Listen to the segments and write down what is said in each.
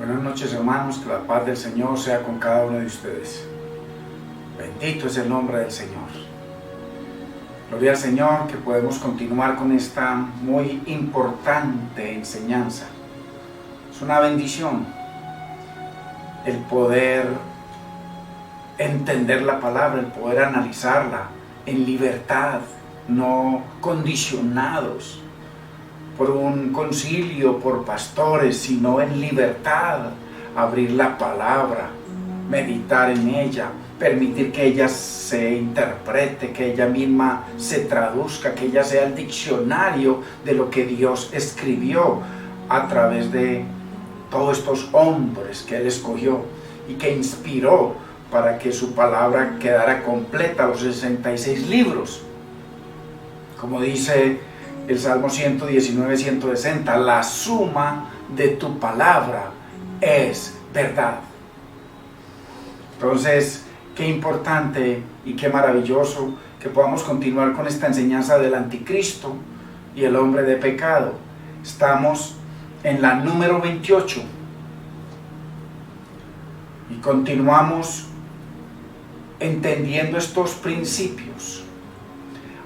Buenas noches, hermanos, que la paz del Señor sea con cada uno de ustedes. Bendito es el nombre del Señor. Gloria al Señor, que podemos continuar con esta muy importante enseñanza. Es una bendición el poder entender la palabra, el poder analizarla en libertad, no condicionados por un concilio, por pastores, sino en libertad, abrir la palabra, meditar en ella, permitir que ella se interprete, que ella misma se traduzca, que ella sea el diccionario de lo que Dios escribió a través de todos estos hombres que Él escogió y que inspiró para que su palabra quedara completa, los 66 libros. Como dice el Salmo 119, 160, la suma de tu palabra es verdad. Entonces, qué importante y qué maravilloso que podamos continuar con esta enseñanza del anticristo y el hombre de pecado. Estamos en la número 28 y continuamos entendiendo estos principios.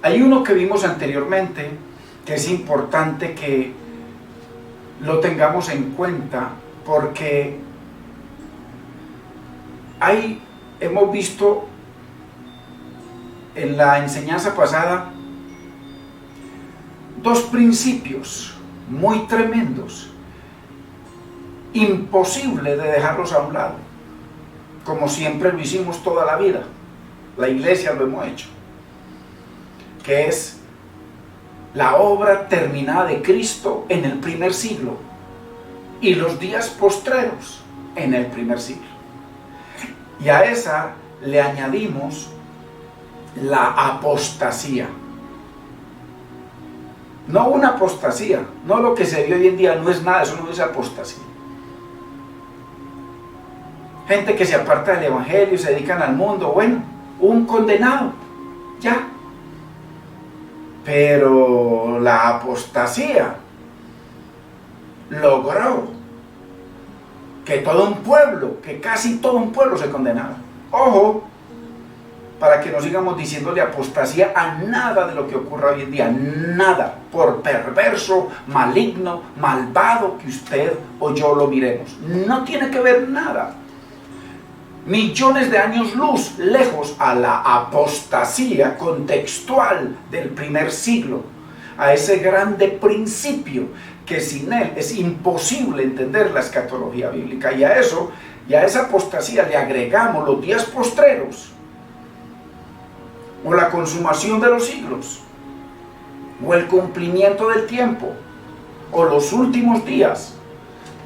Hay uno que vimos anteriormente que es importante que lo tengamos en cuenta porque hemos visto en la enseñanza pasada dos principios muy tremendos, imposible de dejarlos a un lado, como siempre lo hicimos toda la vida, la iglesia lo hemos hecho, que es la obra terminada de Cristo en el primer siglo y los días postreros en el primer siglo. Y a esa le añadimos la apostasía. No una apostasía, no lo que se ve hoy en día, no es nada, eso no es apostasía. Gente que se aparta del evangelio y se dedican al mundo, bueno, un condenado, ya. Pero la apostasía logró que todo un pueblo, que casi todo un pueblo se condenara. Ojo, para que no sigamos diciéndole apostasía a nada de lo que ocurra hoy en día, nada, por perverso, maligno, malvado que usted o yo lo miremos. No tiene que ver nada. Millones de años luz lejos a la apostasía contextual del primer siglo, a ese grande principio que sin él es imposible entender la escatología bíblica. Y a esa apostasía le agregamos los días postreros, o la consumación de los siglos, o el cumplimiento del tiempo, o los últimos días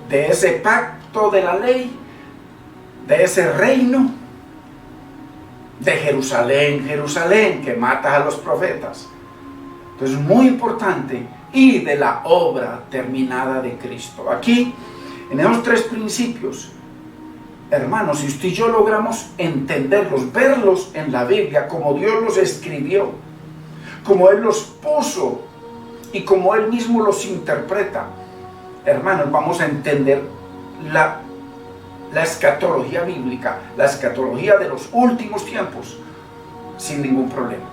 de ese pacto de la ley, de ese reino de Jerusalén, Jerusalén, que mata a los profetas. Entonces, muy importante, y de la obra terminada de Cristo. Aquí, en esos tres principios, hermanos, si usted y yo logramos entenderlos, verlos en la Biblia, como Dios los escribió, como Él los puso y como Él mismo los interpreta, hermanos, vamos a entender la escatología bíblica, la escatología de los últimos tiempos, sin ningún problema.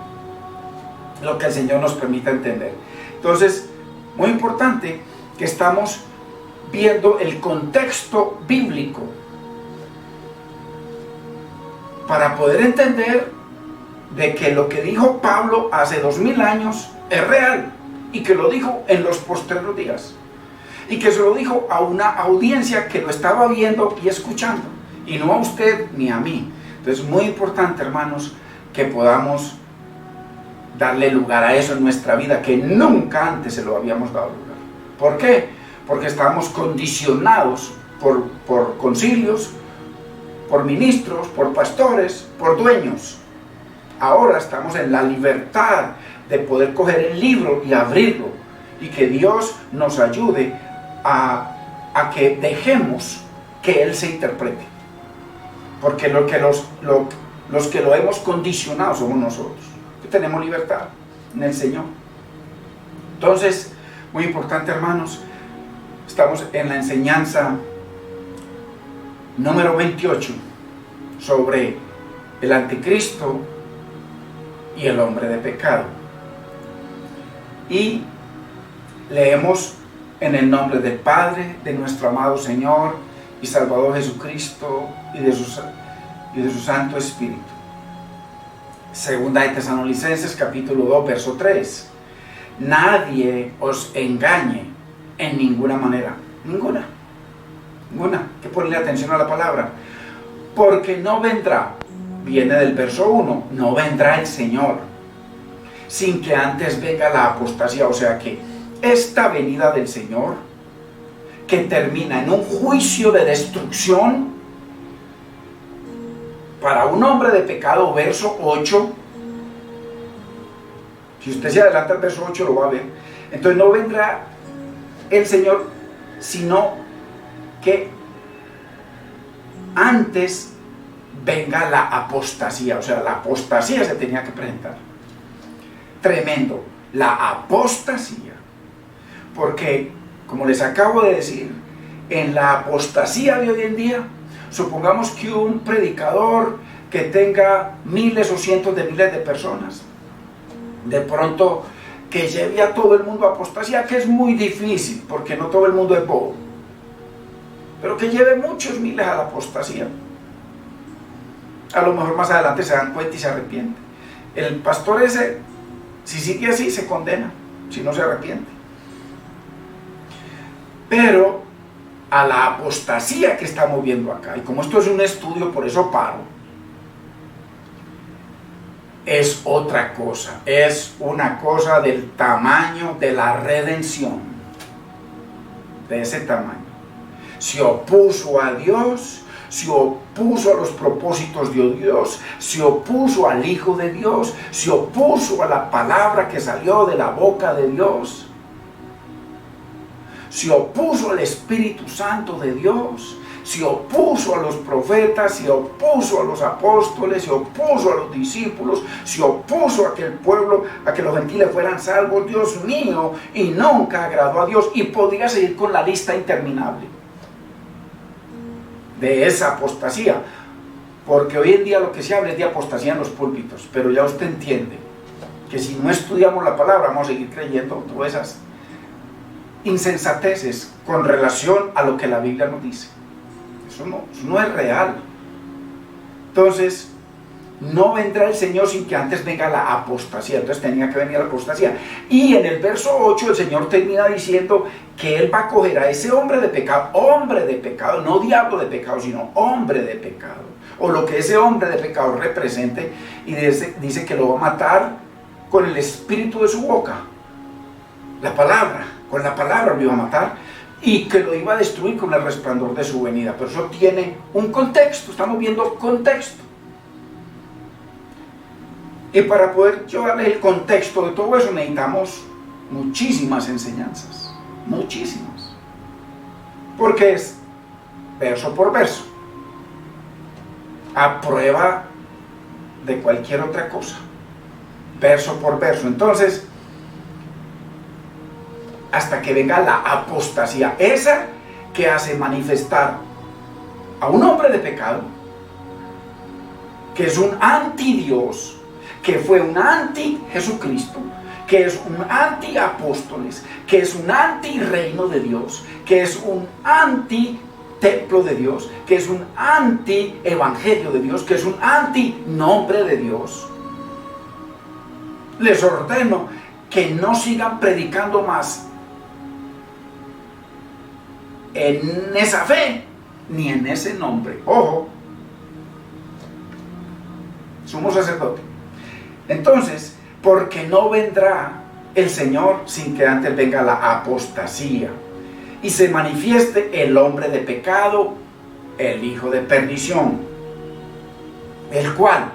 Lo que el Señor nos permita entender. Entonces, muy importante que estamos viendo el contexto bíblico para poder entender de que lo que dijo Pablo hace 2000 años es real y que lo dijo en los postreros días. Y que se lo dijo a una audiencia que lo estaba viendo y escuchando, y no a usted ni a mí. Entonces, muy importante, hermanos, que podamos darle lugar a eso en nuestra vida, que nunca antes se lo habíamos dado lugar. ¿Por qué? Porque estábamos condicionados por concilios, por ministros, por pastores, por dueños. Ahora estamos en la libertad de poder coger el libro y abrirlo, y que Dios nos ayude a que dejemos que Él se interprete, porque los que lo hemos condicionado somos nosotros, que tenemos libertad en el Señor. Entonces, muy importante, hermanos, estamos en la enseñanza número 28, sobre el anticristo y el hombre de pecado. Y leemos en el nombre del Padre, de nuestro amado Señor y Salvador Jesucristo y de su Santo Espíritu. Segunda de Tesalonicenses capítulo 2 verso 3. Nadie os engañe en ninguna manera. Ninguna. Hay que ponerle atención a la palabra. Porque no vendrá, viene del verso 1, no vendrá el Señor sin que antes venga la apostasía. O sea que esta venida del Señor, que termina en un juicio de destrucción para un hombre de pecado, verso 8. Si usted se adelanta al verso 8 lo va a ver. Entonces no vendrá el Señor, sino que antes venga la apostasía. O sea, la apostasía se tenía que presentar. Tremendo, la apostasía. Porque, como les acabo de decir, en la apostasía de hoy en día, supongamos que un predicador que tenga miles o cientos de miles de personas, de pronto que lleve a todo el mundo a apostasía, que es muy difícil, porque no todo el mundo es bobo, pero que lleve muchos miles a la apostasía. A lo mejor más adelante se dan cuenta y se arrepienten. El pastor ese, si sigue así, se condena, si no se arrepiente. Pero a la apostasía que estamos viendo acá, y como esto es un estudio, por eso paro, es otra cosa, es una cosa del tamaño de la redención, de ese tamaño. Se opuso a Dios, se opuso a los propósitos de Dios, se opuso al Hijo de Dios, se opuso a la palabra que salió de la boca de Dios, se opuso al Espíritu Santo de Dios, se opuso a los profetas, se opuso a los apóstoles, se opuso a los discípulos, se opuso a que el pueblo, a que los gentiles fueran salvos. Dios mío, y nunca agradó a Dios. Y podría seguir con la lista interminable de esa apostasía, porque hoy en día lo que se habla es de apostasía en los púlpitos, pero ya usted entiende que si no estudiamos la palabra vamos a seguir creyendo todas esas insensateces con relación a lo que la Biblia nos dice. Eso no es real. Entonces, no vendrá el Señor sin que antes venga la apostasía. Entonces tenía que venir la apostasía. Y en el verso 8 el Señor termina diciendo que Él va a coger a ese hombre de pecado, no diablo de pecado, sino hombre de pecado, o lo que ese hombre de pecado represente, y dice que lo va a matar con el espíritu de su boca, la palabra. Con la palabra lo iba a matar, y que lo iba a destruir con el resplandor de su venida. Pero eso tiene un contexto, estamos viendo contexto. Y para poder llevarles el contexto de todo eso necesitamos muchísimas enseñanzas, muchísimas. Porque es verso por verso, a prueba de cualquier otra cosa, verso por verso. Entonces, hasta que venga la apostasía, esa que hace manifestar a un hombre de pecado, que es un anti-Dios, que fue un anti-Jesucristo, que es un anti-apóstoles, que es un anti-reino de Dios, que es un anti-templo de Dios, que es un anti-evangelio de Dios, que es un anti-nombre de Dios. Les ordeno que no sigan predicando más en esa fe, ni en ese nombre. Ojo, sumo sacerdote. Entonces, porque no vendrá el Señor sin que antes venga la apostasía y se manifieste el hombre de pecado, el hijo de perdición, el cual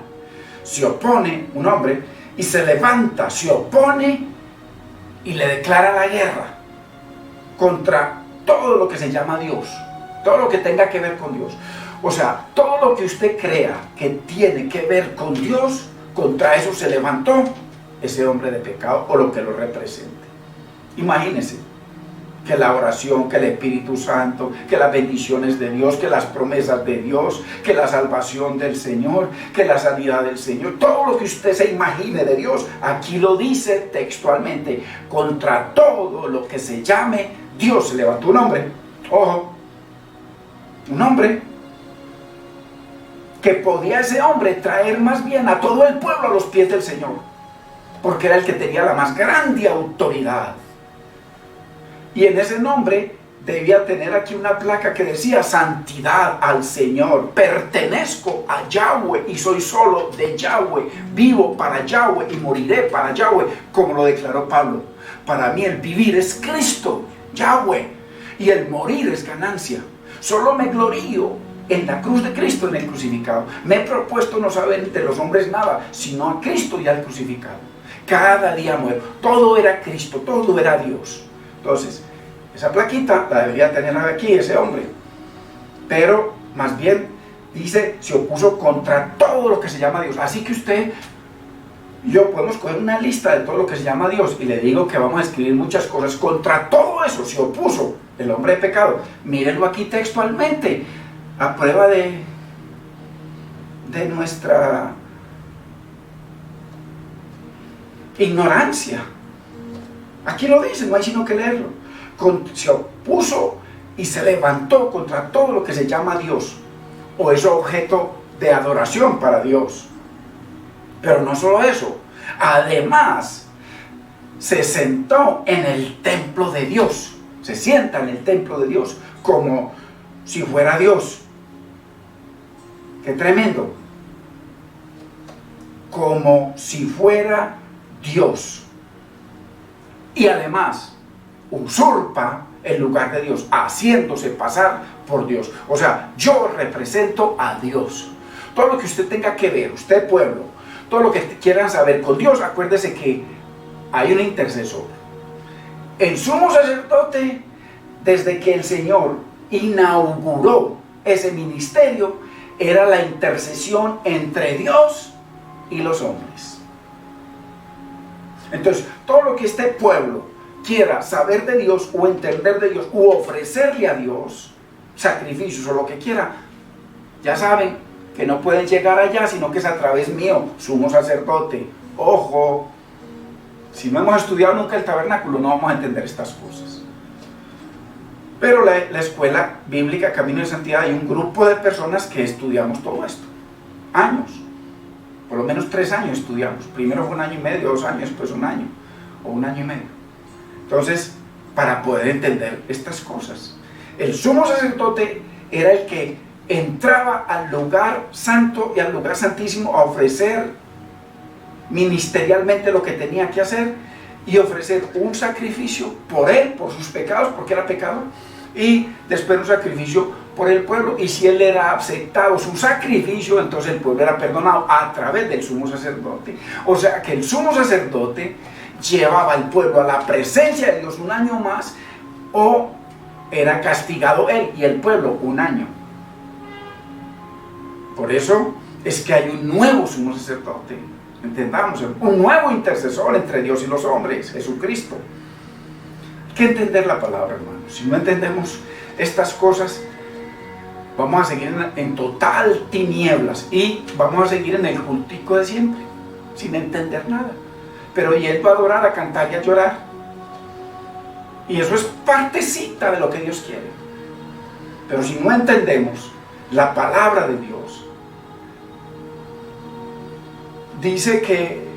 se opone, un hombre, y se levanta, se opone y le declara la guerra contra todo lo que se llama Dios, todo lo que tenga que ver con Dios. O sea, todo lo que usted crea que tiene que ver con Dios, contra eso se levantó ese hombre de pecado o lo que lo represente. Imagínense, que la oración, que el Espíritu Santo, que las bendiciones de Dios, que las promesas de Dios, que la salvación del Señor, que la sanidad del Señor, todo lo que usted se imagine de Dios, aquí lo dice textualmente: contra todo lo que se llame Dios se levantó un hombre. Ojo, un hombre que podía ese hombre traer más bien a todo el pueblo a los pies del Señor, porque era el que tenía la más grande autoridad. Y en ese nombre debía tener aquí una placa que decía: santidad al Señor, pertenezco a Yahweh y soy solo de Yahweh, vivo para Yahweh y moriré para Yahweh, como lo declaró Pablo. Para mí el vivir es Cristo, Yahweh, y el morir es ganancia. Solo me glorío en la cruz de Cristo, en el crucificado. Me he propuesto no saber entre los hombres nada, sino a Cristo y al crucificado. Cada día muero. Todo era Cristo, todo era Dios. Entonces, esa plaquita la debería tener aquí ese hombre. Pero, más bien, dice, se opuso contra todo lo que se llama Dios. Así que usted y yo podemos coger una lista de todo lo que se llama Dios, y le digo que vamos a escribir muchas cosas. Contra todo eso se opuso el hombre de pecado. Mírenlo aquí textualmente, a prueba de nuestra ignorancia. Aquí lo dice, no hay sino que leerlo. Se opuso y se levantó contra todo lo que se llama Dios, o es objeto de adoración para Dios. Pero no solo eso, además se sentó en el templo de Dios. Se sienta en el templo de Dios como si fuera Dios. ¡Qué tremendo! Como si fuera Dios. Y además usurpa el lugar de Dios, haciéndose pasar por Dios. O sea, yo represento a Dios. Todo lo que usted tenga que ver, usted pueblo, todo lo que quieran saber con Dios, acuérdese que hay un intercesor. El sumo sacerdote, desde que el Señor inauguró ese ministerio, era la intercesión entre Dios y los hombres. Entonces, todo lo que este pueblo quiera saber de Dios, o entender de Dios, u ofrecerle a Dios sacrificios o lo que quiera, ya saben que no pueden llegar allá, sino que es a través mío, sumo sacerdote. Ojo, si no hemos estudiado nunca el tabernáculo, no vamos a entender estas cosas. Pero la escuela bíblica Camino de Santidad, hay un grupo de personas que estudiamos todo esto, años, por lo menos 3 años estudiamos. Primero fue 1 año y medio, 2 años, después 1 año, o 1 año y medio. Entonces, para poder entender estas cosas, el sumo sacerdote era el que entraba al lugar santo y al lugar santísimo a ofrecer ministerialmente lo que tenía que hacer, y ofrecer un sacrificio por él, por sus pecados, porque era pecado, y después un sacrificio por el pueblo. Y si él era aceptado su sacrificio, entonces el pueblo era perdonado a través del sumo sacerdote. O sea que el sumo sacerdote llevaba al pueblo a la presencia de Dios 1 año más, o era castigado él y el pueblo 1 año. Por eso es que hay un nuevo sumo sacerdote, entendamos, un nuevo intercesor entre Dios y los hombres, Jesucristo. Hay que entender la palabra, hermanos. Si no entendemos estas cosas, vamos a seguir en total tinieblas, y vamos a seguir en el cultico de siempre, sin entender nada, pero yendo a adorar, a cantar y a llorar. Y eso es partecita de lo que Dios quiere. Pero si no entendemos la palabra de Dios, dice que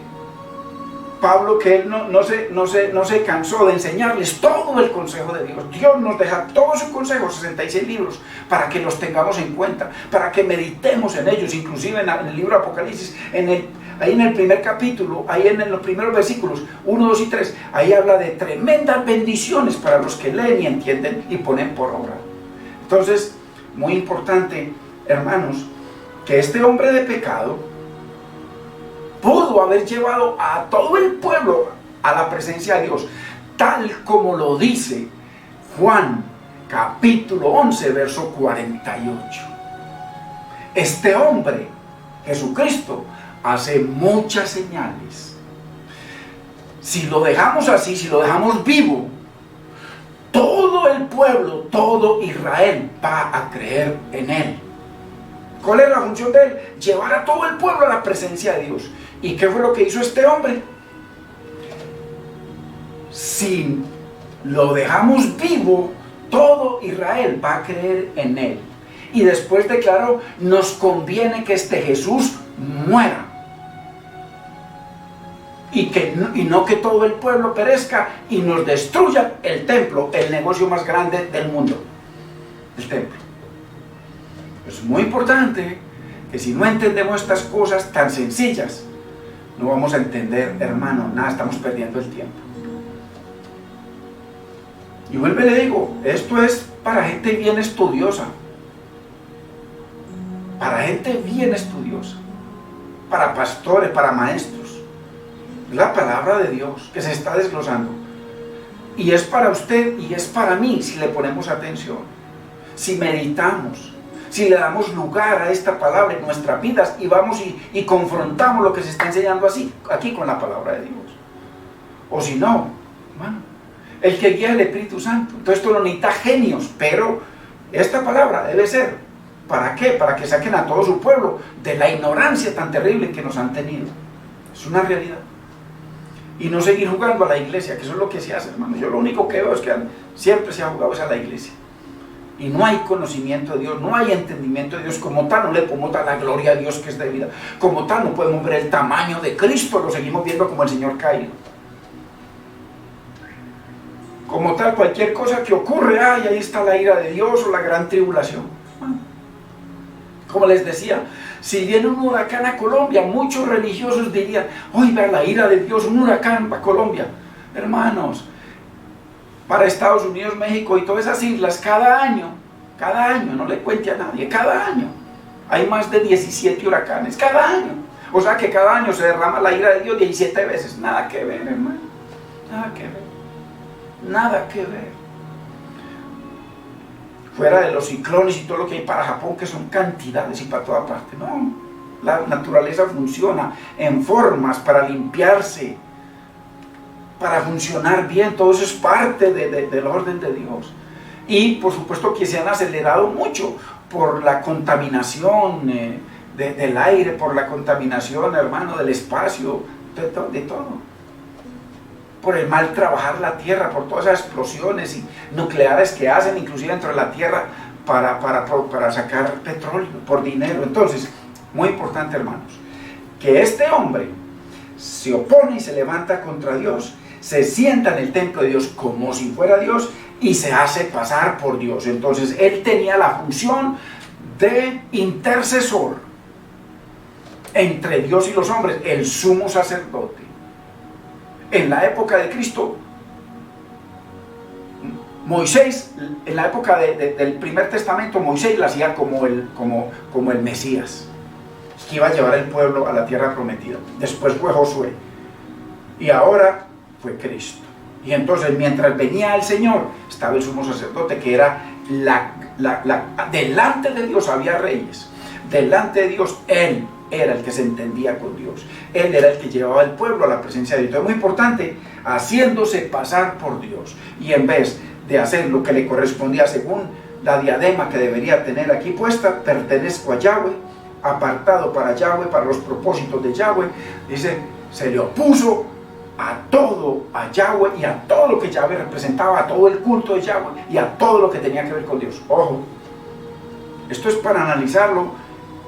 Pablo, que él no se cansó de enseñarles todo el consejo de Dios. Dios nos deja todo su consejo, 66 libros, para que los tengamos en cuenta, para que meditemos en ellos. Inclusive en el libro de Apocalipsis, ahí en el primer capítulo, ahí en los primeros versículos 1, 2 y 3, ahí habla de tremendas bendiciones para los que leen y entienden y ponen por obra. Entonces, muy importante, hermanos, que este hombre de pecado pudo haber llevado a todo el pueblo a la presencia de Dios, tal como lo dice Juan capítulo 11 verso 48. Este hombre, Jesucristo, hace muchas señales. Si lo dejamos así, si lo dejamos vivo, todo pueblo, todo Israel va a creer en él. ¿Cuál es la función de él? Llevar a todo el pueblo a la presencia de Dios. ¿Y qué fue lo que hizo este hombre? Si lo dejamos vivo, todo Israel va a creer en él. Y después declaró, nos conviene que este Jesús muera. Y no que todo el pueblo perezca y nos destruya el templo, el negocio más grande del mundo, el templo. Es muy importante que si no entendemos estas cosas tan sencillas, no vamos a entender, hermano, nada, estamos perdiendo el tiempo. Y vuelvo y le digo, esto es para gente bien estudiosa, para gente bien estudiosa, para pastores, para maestros. Es la palabra de Dios que se está desglosando. Y es para usted y es para mí si le ponemos atención, si meditamos, si le damos lugar a esta palabra en nuestras vidas y vamos y confrontamos lo que se está enseñando aquí con la palabra de Dios. O si no, bueno, el que guía el Espíritu Santo. Entonces esto no necesita genios, pero esta palabra debe ser, ¿para qué? Para que saquen a todo su pueblo de la ignorancia tan terrible que nos han tenido. Es una realidad. Y no seguir jugando a la iglesia, que eso es lo que se hace, hermano. Yo lo único que veo es que siempre se ha jugado es a la iglesia. Y no hay conocimiento de Dios, no hay entendimiento de Dios. Como tal, no le podemos dar la gloria a Dios que es debida. Como tal, no podemos ver el tamaño de Cristo, lo seguimos viendo como el Señor caído. Como tal, cualquier cosa que ocurre, ay, ahí está la ira de Dios o la gran tribulación. Como les decía, si viene un huracán a Colombia, muchos religiosos dirían, oiga, la ira de Dios, un huracán a Colombia. Hermanos, para Estados Unidos, México y todas esas islas, cada año, no le cuente a nadie, cada año, hay más de 17 huracanes, cada año. O sea que cada año se derrama la ira de Dios 17 veces. Nada que ver, hermano, nada que ver. Nada que ver. Fuera de los ciclones y todo lo que hay para Japón, que son cantidades y para toda parte. No, la naturaleza funciona en formas para limpiarse, para funcionar bien. Todo eso es parte del orden de Dios. Y por supuesto que se han acelerado mucho por la contaminación del aire, por la contaminación, hermano, del espacio, de todo. Por el mal trabajar la tierra, por todas esas explosiones nucleares que hacen, inclusive dentro de la tierra, para sacar petróleo, por dinero. Entonces, muy importante, hermanos, que este hombre se opone y se levanta contra Dios, se sienta en el templo de Dios como si fuera Dios y se hace pasar por Dios. Entonces, él tenía la función de intercesor entre Dios y los hombres, el sumo sacerdote. En la época de Cristo, Moisés, en la época del primer testamento, Moisés la hacía como el Mesías, que iba a llevar el pueblo a la tierra prometida. Después fue Josué y ahora fue Cristo. Y entonces mientras venía el Señor, estaba el sumo sacerdote, que era delante de Dios había reyes, delante de Dios él era el que se entendía con Dios. Él era el que llevaba al pueblo a la presencia de Dios. Entonces, muy importante, haciéndose pasar por Dios. Y en vez de hacer lo que le correspondía según la diadema que debería tener aquí puesta, pertenezco a Yahweh, apartado para Yahweh, para los propósitos de Yahweh. Dice, se le opuso a Yahweh y a todo lo que Yahweh representaba, a todo el culto de Yahweh y a todo lo que tenía que ver con Dios. Ojo, esto es para analizarlo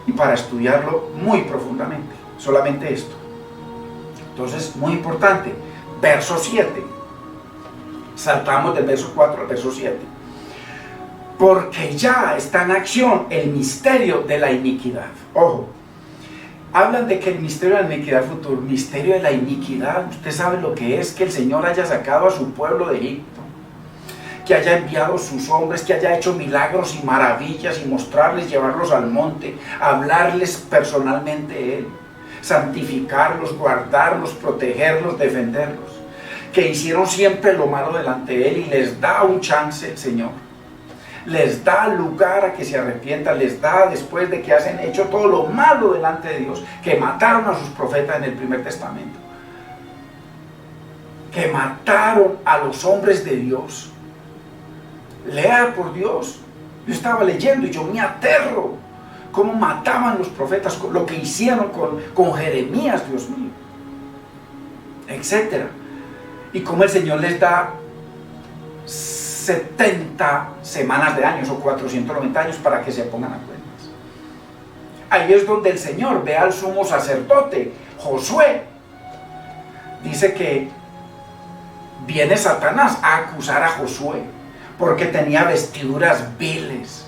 y para estudiarlo muy profundamente, solamente esto. Entonces, muy importante, verso 7, saltamos del verso 4 al verso 7, porque ya está en acción el misterio de la iniquidad. Ojo, hablan de que el misterio de la iniquidad futuro, misterio de la iniquidad, usted sabe lo que es que el Señor haya sacado a su pueblo de Egipto, que haya enviado sus hombres, que haya hecho milagros y maravillas y mostrarles, llevarlos al monte, hablarles personalmente Él, santificarlos, guardarlos, protegerlos, defenderlos, que hicieron siempre lo malo delante de Él y les da un chance el Señor, les da lugar a que se arrepientan, les da después de que hayan hecho todo lo malo delante de Dios, que mataron a sus profetas en el primer testamento, que mataron a los hombres de Dios, Lea, por Dios. Yo estaba leyendo y yo me aterro. Cómo mataban los profetas, lo que hicieron con Jeremías, Dios mío. Etcétera. Y cómo el Señor les da 70 semanas de años o 490 años para que se pongan a cuentas. Ahí es donde el Señor ve al sumo sacerdote, Josué. Dice que viene Satanás a acusar a Josué porque tenía vestiduras viles.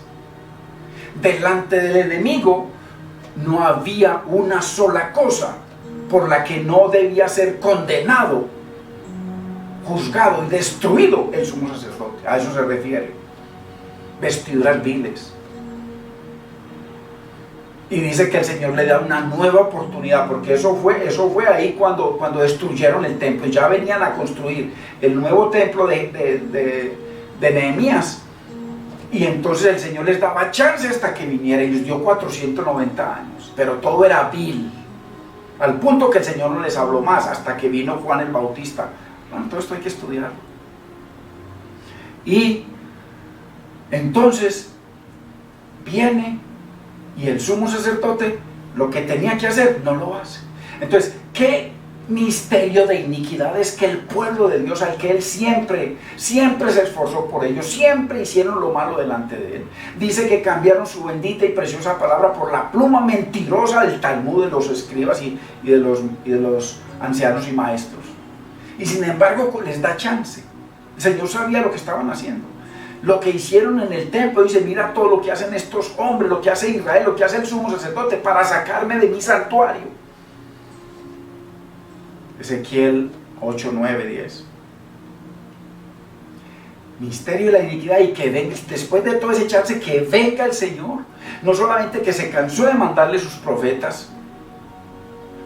Delante del enemigo no había una sola cosa por la que no debía ser condenado, juzgado y destruido el sumo sacerdote. A eso se refiere. Vestiduras viles. Y dice que el Señor le da una nueva oportunidad, porque eso fue ahí cuando destruyeron el templo. Ya venían a construir el nuevo templo de Nehemías. Y entonces el Señor les daba chance hasta que viniera y les dio 490 años. Pero todo era vil. Al punto que el Señor no les habló más hasta que vino Juan el Bautista. Bueno, todo esto hay que estudiarlo. Y entonces viene y el sumo sacerdote lo que tenía que hacer no lo hace. Entonces, ¿qué misterio de iniquidad es que el pueblo de Dios, al que Él siempre se esforzó por ellos, siempre hicieron lo malo delante de Él? Dice que cambiaron su bendita y preciosa palabra por la pluma mentirosa del Talmud de los escribas y de los ancianos y maestros. Y sin embargo les da chance. El Señor sabía lo que estaban haciendo. Lo que hicieron en el templo, dice, mira todo lo que hacen estos hombres, lo que hace Israel, lo que hace el sumo sacerdote para sacarme de mi santuario. Ezequiel 8, 9, 10. Misterio de la iniquidad, y que venga, después de todo ese chance, que venga el Señor. No solamente que se cansó de mandarle sus profetas,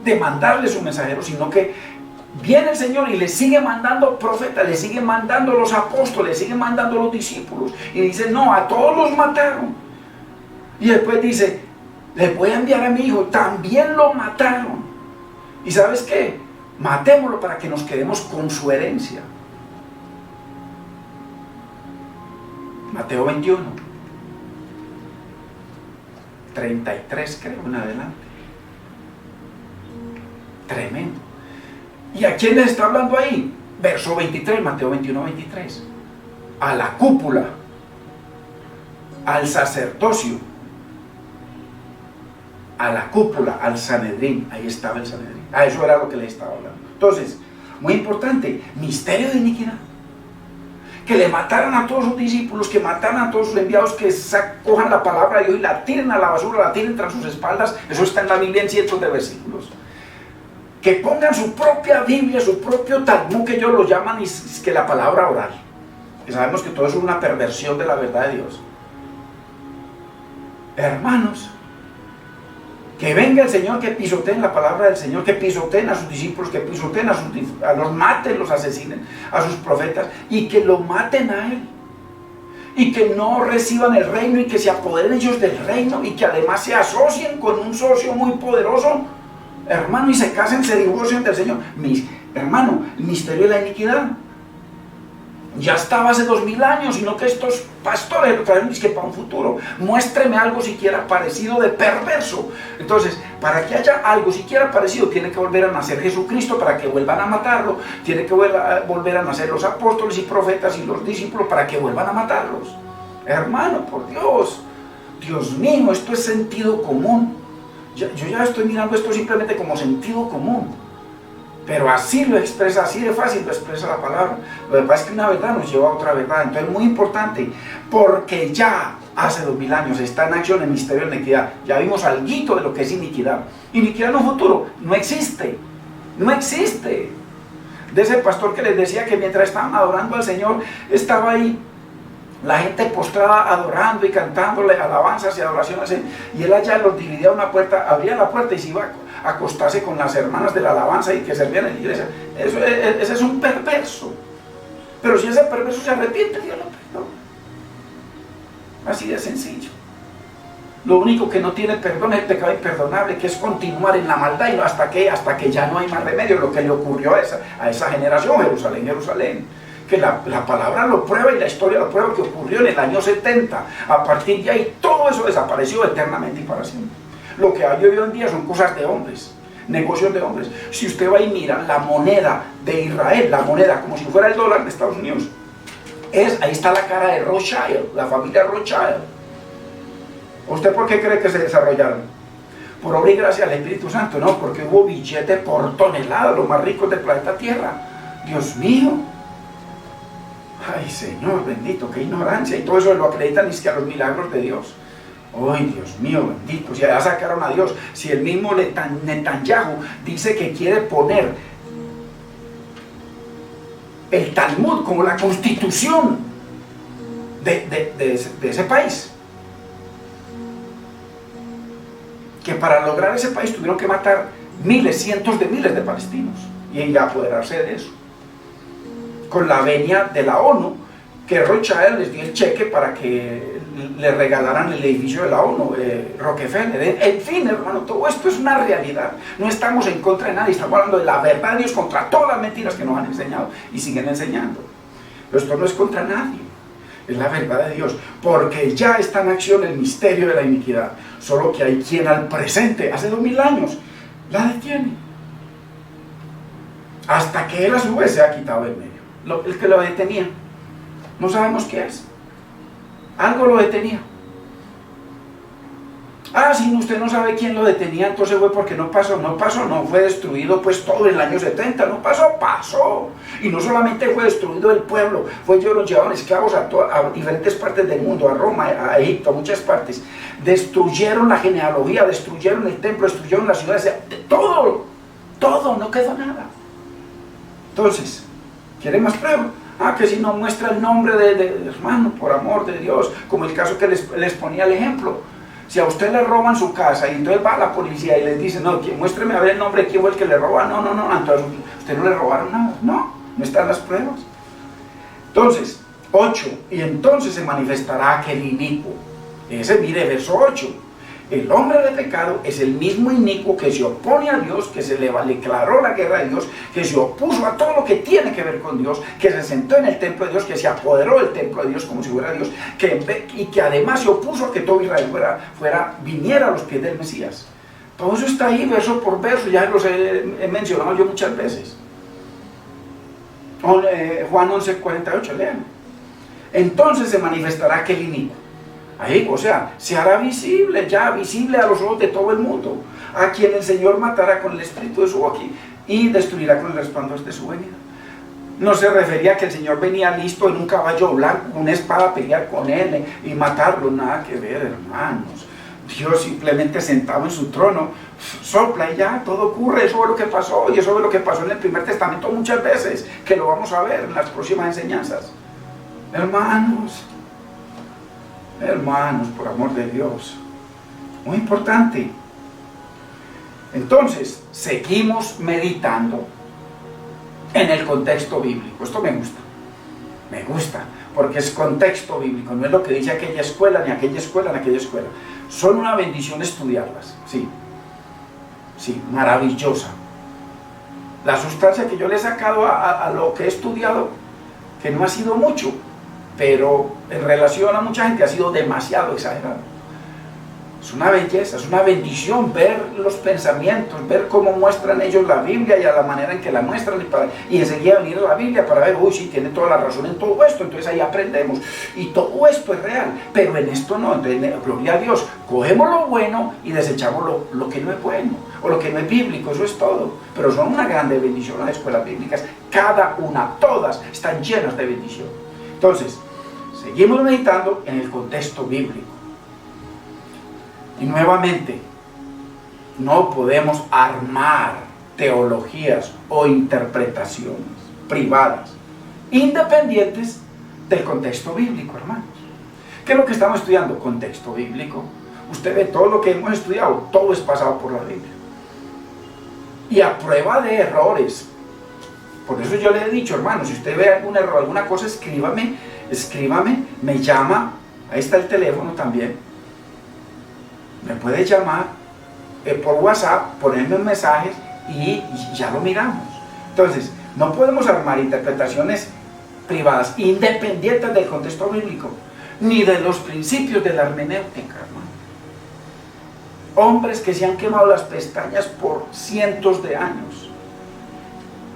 de mandarle sus mensajeros, sino que viene el Señor y le sigue mandando profetas, le sigue mandando los apóstoles, le sigue mandando los discípulos. Y dice, no, a todos los mataron. Y después dice, les voy a enviar a mi hijo, también lo mataron. ¿Y sabes qué? Matémoslo para que nos quedemos con su herencia. Mateo 21, 33 creo en adelante. Tremendo. ¿Y a quién les está hablando ahí? Verso 23, Mateo 21, 23. A la cúpula, al sacerdocio, a la cúpula, al Sanedrín. Ahí estaba el Sanedrín. A eso era lo que les estaba hablando. Entonces, muy importante, misterio de iniquidad. Que le mataran a todos sus discípulos, que mataran a todos sus enviados, que cojan la palabra de Dios y la tiren a la basura, la tiren tras sus espaldas. Eso está en la Biblia en cientos de versículos. Que pongan su propia Biblia, su propio Talmud, que ellos lo llaman, y que la palabra oral. Que sabemos que todo eso es una perversión de la verdad de Dios. Hermanos, que venga el Señor, que pisoteen la palabra del Señor, que pisoteen a sus discípulos, que pisoteen a los maten, los asesinen, a sus profetas, y que lo maten a Él. Y que no reciban el reino y que se apoderen ellos del reino y que además se asocien con un socio muy poderoso, hermano, y se casen, se divorcien del Señor. Hermano, el misterio de la iniquidad ya estaba hace 2000 años, sino que estos pastores lo traen, es que para un futuro, muéstreme algo siquiera parecido de perverso. Entonces, para que haya algo siquiera parecido, tiene que volver a nacer Jesucristo para que vuelvan a matarlo, tiene que volver a nacer los apóstoles y profetas y los discípulos para que vuelvan a matarlos. Hermano, por Dios, Dios mío, esto es sentido común. Yo ya estoy mirando esto simplemente como sentido común. Pero así lo expresa, así de fácil lo expresa la palabra. Lo que pasa es que una verdad nos lleva a otra verdad. Entonces es muy importante, porque ya hace 2000 años está en acción el misterio de la iniquidad. Ya vimos alguito de lo que es iniquidad. Iniquidad en un futuro no existe. No existe. De ese pastor que les decía que mientras estaban adorando al Señor, estaba ahí la gente postrada adorando y cantándole alabanzas y adoraciones, y él allá los dividía una puerta, abría la puerta y se iba a acostarse con las hermanas de la alabanza y que servían en la iglesia. Ese es un perverso. Pero si ese perverso se arrepiente, Dios lo perdona. Así de sencillo. Lo único que no tiene perdón es el pecado imperdonable, que es continuar en la maldad y hasta que ya no hay más remedio. Lo que le ocurrió a esa generación, Jerusalén, que la palabra lo prueba y la historia lo prueba, que ocurrió en el año 70. A partir de ahí todo eso desapareció eternamente y para siempre. Lo que hay hoy en día son cosas de hombres, negocios de hombres. Si usted va y mira la moneda de Israel, la moneda como si fuera el dólar de Estados Unidos, ahí está la cara de Rothschild, la familia Rothschild. ¿Usted por qué cree que se desarrollaron? Por obra y gracia del Espíritu Santo, no, porque hubo billetes por tonelada, los más ricos del planeta Tierra. Dios mío. Ay, Señor bendito, qué ignorancia. Y todo eso lo acreditan es que a los milagros de Dios. Ay, Dios mío bendito, si allá sacaron a Dios. Si el mismo Netanyahu dice que quiere poner el Talmud como la constitución de ese país. Que para lograr ese país tuvieron que matar miles, cientos de miles de palestinos y ya apoderarse de eso. Con la venia de la ONU, que Rothschild les dio el cheque para que le regalaran el edificio de la ONU, Rockefeller. En fin, hermano, todo esto es una realidad. No estamos en contra de nadie, estamos hablando de la verdad de Dios contra todas las mentiras que nos han enseñado y siguen enseñando. Pero esto no es contra nadie, es la verdad de Dios, porque ya está en acción el misterio de la iniquidad, solo que hay quien al presente, hace 2000 años, la detiene, hasta que él a su vez se ha quitado del medio. El que lo detenía, no sabemos qué es, algo lo detenía. Ah, si usted no sabe quién lo detenía, entonces fue porque no pasó, no fue destruido pues todo en el año 70, no pasó. Y no solamente fue destruido el pueblo, ellos los llevaban esclavos a diferentes partes del mundo, a Roma, a Egipto, a muchas partes. Destruyeron la genealogía, destruyeron el templo, destruyeron las ciudades, todo, no quedó nada. Entonces, ¿quieren más pruebas? Ah, que si no muestra el nombre de hermano, por amor de Dios, como el caso que les ponía el ejemplo. Si a usted le roban su casa y entonces va a la policía y les dice, no, muéstreme a ver el nombre de quién fue el que le roba, no, entonces usted no le robaron nada, no están las pruebas. Entonces, 8, y entonces se manifestará aquel inicuo. Mire, verso 8. El hombre de pecado es el mismo inicuo que se opone a Dios, que se le declaró la guerra a Dios, que se opuso a todo lo que tiene que ver con Dios, que se sentó en el templo de Dios, que se apoderó del templo de Dios como si fuera Dios, y que además se opuso a que todo Israel viniera a los pies del Mesías. Todo eso está ahí verso por verso, ya los he mencionado yo muchas veces. Juan 11:48, lean. Entonces se manifestará aquel inicuo. Ahí, o sea, se hará visible a los ojos de todo el mundo, a quien el Señor matará con el espíritu de su boca y destruirá con el resplandor de su venida. No se refería a que el Señor venía listo en un caballo blanco, con una espada a pelear con él y matarlo, nada que ver, hermanos. Dios simplemente sentado en su trono, sopla y ya, todo ocurre. Eso es lo que pasó, y eso es lo que pasó en el Primer Testamento muchas veces, que lo vamos a ver en las próximas enseñanzas. Hermanos, por amor de Dios, muy importante. Entonces, seguimos meditando en el contexto bíblico. Esto me gusta, porque es contexto bíblico, no es lo que dice aquella escuela, ni aquella escuela, ni aquella escuela. Son una bendición estudiarlas, sí, maravillosa. La sustancia que yo le he sacado a lo que he estudiado, que no ha sido mucho, pero en relación a mucha gente ha sido demasiado exagerado. Es una belleza, es una bendición ver los pensamientos, ver cómo muestran ellos la Biblia y a la manera en que la muestran, y enseguida venir a la Biblia para ver, uy, sí, tiene toda la razón en todo esto, entonces ahí aprendemos, y todo esto es real, pero en esto no. Entonces, gloria a Dios, cogemos lo bueno y desechamos lo que no es bueno, o lo que no es bíblico, eso es todo. Pero son una grande bendición las escuelas bíblicas, cada una, todas están llenas de bendición. Entonces, seguimos meditando en el contexto bíblico. Y nuevamente, no podemos armar teologías o interpretaciones privadas, independientes del contexto bíblico, hermanos. ¿Qué es lo que estamos estudiando? Contexto bíblico. Usted ve todo lo que hemos estudiado, todo es pasado por la Biblia. Y a prueba de errores. Por eso yo le he dicho, hermano, si usted ve algún error, alguna cosa, escríbame, me llama, ahí está el teléfono también. Me puede llamar por WhatsApp, ponerme un mensaje y ya lo miramos. Entonces, no podemos armar interpretaciones privadas, independientes del contexto bíblico, ni de los principios de la hermenéutica, hermano. Hombres que se han quemado las pestañas por cientos de años,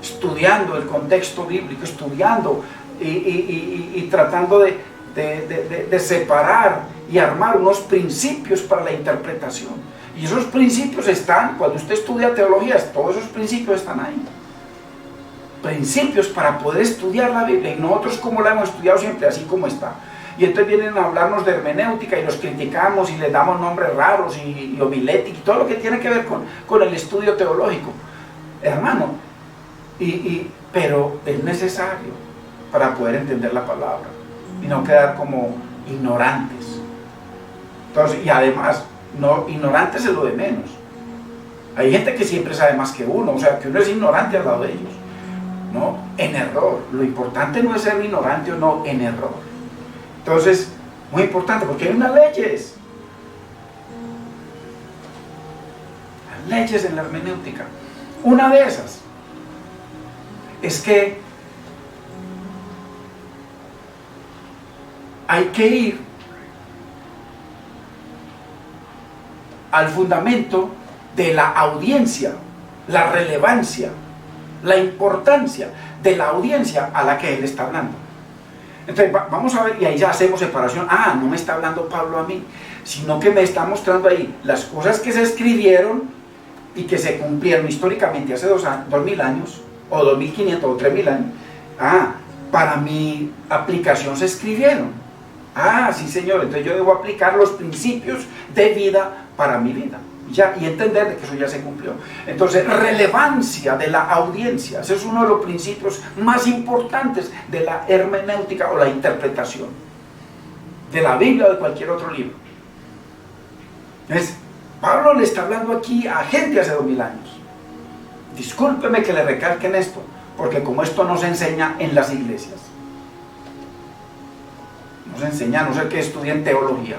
estudiando el contexto bíblico, estudiando y tratando de separar y armar unos principios para la interpretación. Y esos principios están, cuando usted estudia teología, todos esos principios están ahí. Principios para poder estudiar la Biblia, y nosotros como la hemos estudiado siempre, así como está. Y entonces vienen a hablarnos de hermenéutica y los criticamos y les damos nombres raros y homilética y todo lo que tiene que ver con el estudio teológico. Hermano, pero es necesario para poder entender la palabra y no quedar como ignorantes. Entonces, y además, no, ignorantes es lo de menos. Hay gente que siempre sabe más que uno, o sea, que uno es ignorante al lado de ellos. No, en error. Lo importante no es ser ignorante o no, en error. Entonces, muy importante, porque hay unas leyes. Hay leyes en la hermenéutica. Una de esas es que hay que ir al fundamento de la audiencia, la relevancia, la importancia de la audiencia a la que él está hablando. Entonces vamos a ver, y ahí ya hacemos separación. No me está hablando Pablo a mí, sino que me está mostrando ahí las cosas que se escribieron y que se cumplieron históricamente hace 2000 años, o 2500 o 3000 años. Para mi aplicación se escribieron. Sí, señor, entonces yo debo aplicar los principios de vida para mi vida. Y entender de que eso ya se cumplió. Entonces, relevancia de la audiencia. Ese es uno de los principios más importantes de la hermenéutica o la interpretación de la Biblia o de cualquier otro libro. Pablo le está hablando aquí a gente hace 2000 años. Discúlpeme que le recalquen esto, porque como esto no se enseña en las iglesias, no se enseña, a no ser que estudien teología.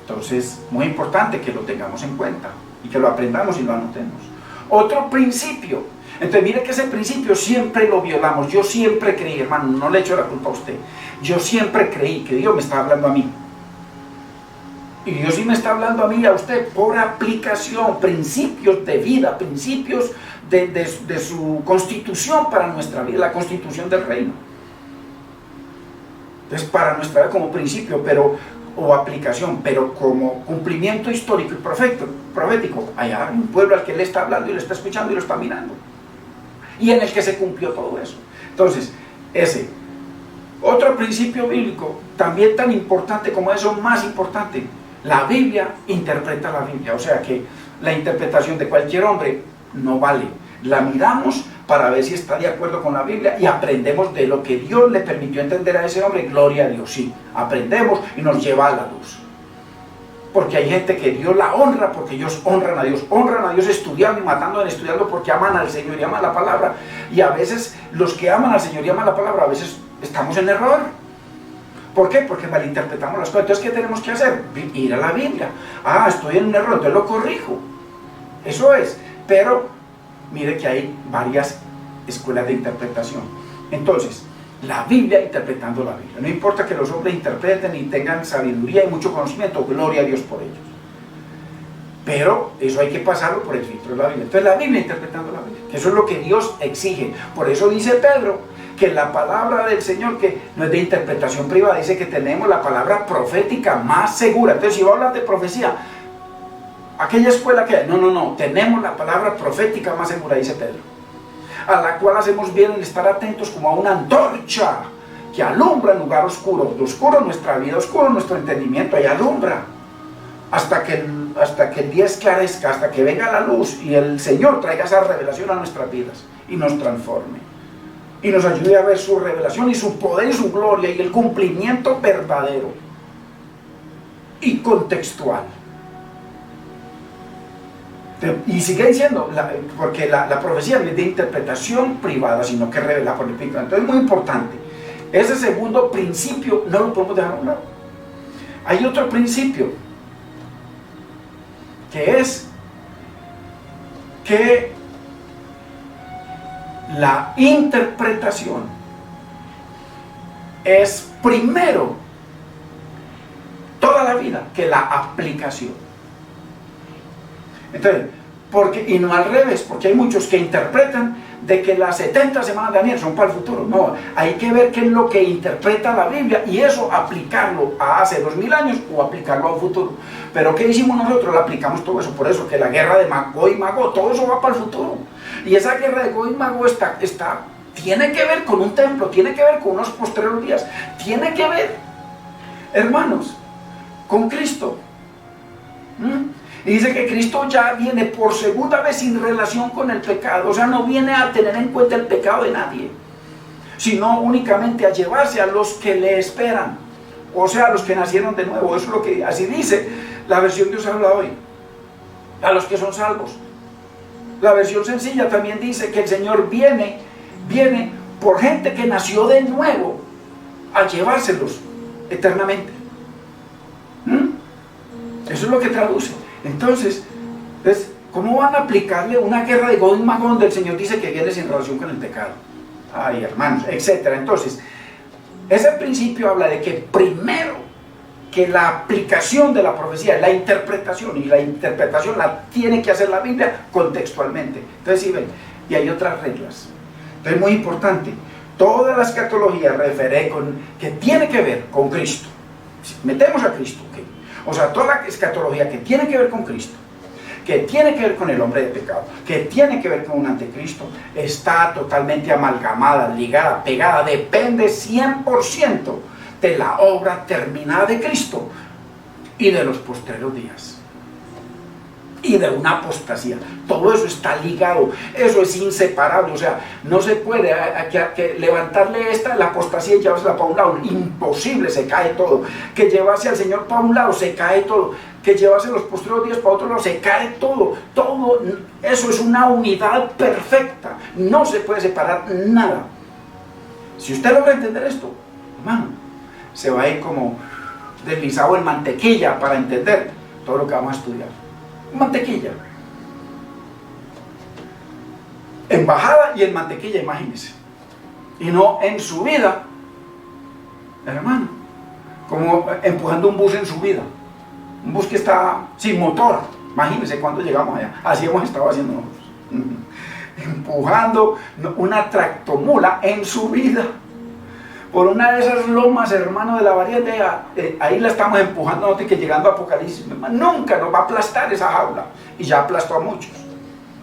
Entonces, muy importante que lo tengamos en cuenta y que lo aprendamos y lo anotemos. Otro principio. Entonces, mire que ese principio siempre lo violamos. Yo siempre creí, hermano, no le echo la culpa a usted. Yo siempre creí que Dios me está hablando a mí. Y Dios sí me está hablando a mí y a usted por aplicación, principios de vida, principios de su constitución para nuestra vida, la constitución del reino. Entonces, para nuestra vida como principio, o aplicación, pero como cumplimiento histórico y profético, hay un pueblo al que le está hablando y le está escuchando y lo está mirando, y en el que se cumplió todo eso. Entonces, ese otro principio bíblico, también tan importante como eso, más importante, la Biblia interpreta la Biblia, o sea que la interpretación de cualquier hombre no vale. La miramos para ver si está de acuerdo con la Biblia y aprendemos de lo que Dios le permitió entender a ese hombre. Gloria a Dios, sí, aprendemos y nos lleva a la luz. Porque hay gente que Dios la honra, porque ellos honran a Dios estudiando y matando y estudiando porque aman al Señor y aman la palabra. Y a veces los que aman al Señor y aman la palabra, a veces estamos en error. ¿Por qué? Porque malinterpretamos las cosas. Entonces, ¿qué tenemos que hacer? Ir a la Biblia. Estoy en un error, entonces lo corrijo. Eso es, pero mire que hay varias escuelas de interpretación. Entonces, la Biblia interpretando la Biblia. No importa que los hombres interpreten y tengan sabiduría y mucho conocimiento, gloria a Dios por ellos. Pero eso hay que pasarlo por el filtro de la Biblia. Entonces, la Biblia interpretando la Biblia, que eso es lo que Dios exige. Por eso dice Pedro que la palabra del Señor, que no es de interpretación privada, dice que tenemos la palabra profética más segura. Entonces, si va a hablar de profecía, aquella escuela que no, tenemos la palabra profética más segura, dice Pedro, a la cual hacemos bien en estar atentos como a una antorcha que alumbra en lugar oscuro. Lo oscuro nuestra vida, oscuro nuestro entendimiento, y alumbra hasta que el día esclarezca, hasta que venga la luz y el Señor traiga esa revelación a nuestras vidas y nos transforme y nos ayude a ver su revelación y su poder y su gloria y el cumplimiento verdadero y contextual. Y sigue diciendo, porque la profecía no es de interpretación privada, sino que revela por el Espíritu. Entonces es muy importante. Ese segundo principio no lo podemos dejar a un lado. Hay otro principio, que es que la interpretación es primero toda la vida que la aplicación. Entonces, y no al revés, porque hay muchos que interpretan de que las 70 semanas de Daniel son para el futuro. No, hay que ver qué es lo que interpreta la Biblia y eso aplicarlo a hace 2000 años o aplicarlo a un futuro. Pero ¿qué hicimos nosotros? Le aplicamos todo eso. Por eso que la guerra de Gog y Magog, todo eso va para el futuro. Y esa guerra de Gog y Magog tiene que ver con un templo, tiene que ver con unos postreros días, tiene que ver, hermanos, con Cristo. Y dice que Cristo ya viene por segunda vez sin relación con el pecado. O sea, no viene a tener en cuenta el pecado de nadie, sino únicamente a llevarse a los que le esperan. O sea, a los que nacieron de nuevo. Eso es lo que así dice la versión Dios habla hoy. A los que son salvos. La versión sencilla también dice que el Señor viene por gente que nació de nuevo a llevárselos eternamente. Eso es lo que traduce. Entonces, ¿cómo van a aplicarle una guerra de Gog y Magog donde el Señor dice que viene sin relación con el pecado? Ay, hermanos, etcétera. Entonces, ese principio habla de que primero que la aplicación de la profecía es la interpretación, y la interpretación la tiene que hacer la Biblia contextualmente. Entonces, sí ven, y hay otras reglas. Entonces, muy importante, toda la escatología que tiene que ver con Cristo. Si metemos a Cristo, ¿ok? O sea, toda la escatología que tiene que ver con Cristo, que tiene que ver con el hombre de pecado, que tiene que ver con un anticristo, está totalmente amalgamada, ligada, pegada, depende 100% de la obra terminada de Cristo y de los postreros días. Y de una apostasía. Todo eso está ligado, eso es inseparable. O sea, no se puede que levantarle la apostasía y llevársela para un lado, imposible, se cae todo. Que llevarse al Señor para un lado, se cae todo. Que llevarse los postreros días para otro lado, se cae todo. Todo eso es una unidad perfecta, no se puede separar nada. Si usted logra entender esto, hermano, se va a ir como deslizado en mantequilla para entender todo lo que vamos a estudiar. Mantequilla, en bajada y en mantequilla, imagínense, y no en subida, hermano, como empujando un bus en subida, un bus que está sin motor. Imagínense cuando llegamos allá, así hemos estado haciendo nosotros, empujando una tractomula en subida por una de esas lomas, hermano, de la variante. Ahí la estamos empujando, que llegando a Apocalipsis, nunca nos va a aplastar esa jaula, y ya aplastó a muchos.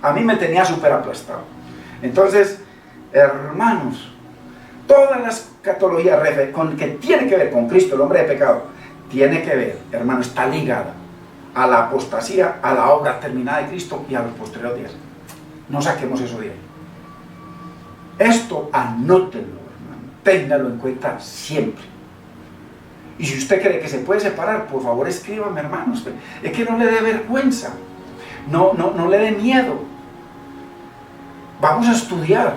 A mí me tenía súper aplastado. Entonces, hermanos, toda la escatología que tiene que ver con Cristo, el hombre de pecado, tiene que ver, hermano, está ligada a la apostasía, a la obra terminada de Cristo y a los posteriores días. No saquemos eso de ahí. Esto anótenlo, téngalo en cuenta siempre. Y si usted cree que se puede separar, por favor escríbame, hermanos. Es que no le dé vergüenza, no le dé miedo. Vamos a estudiar.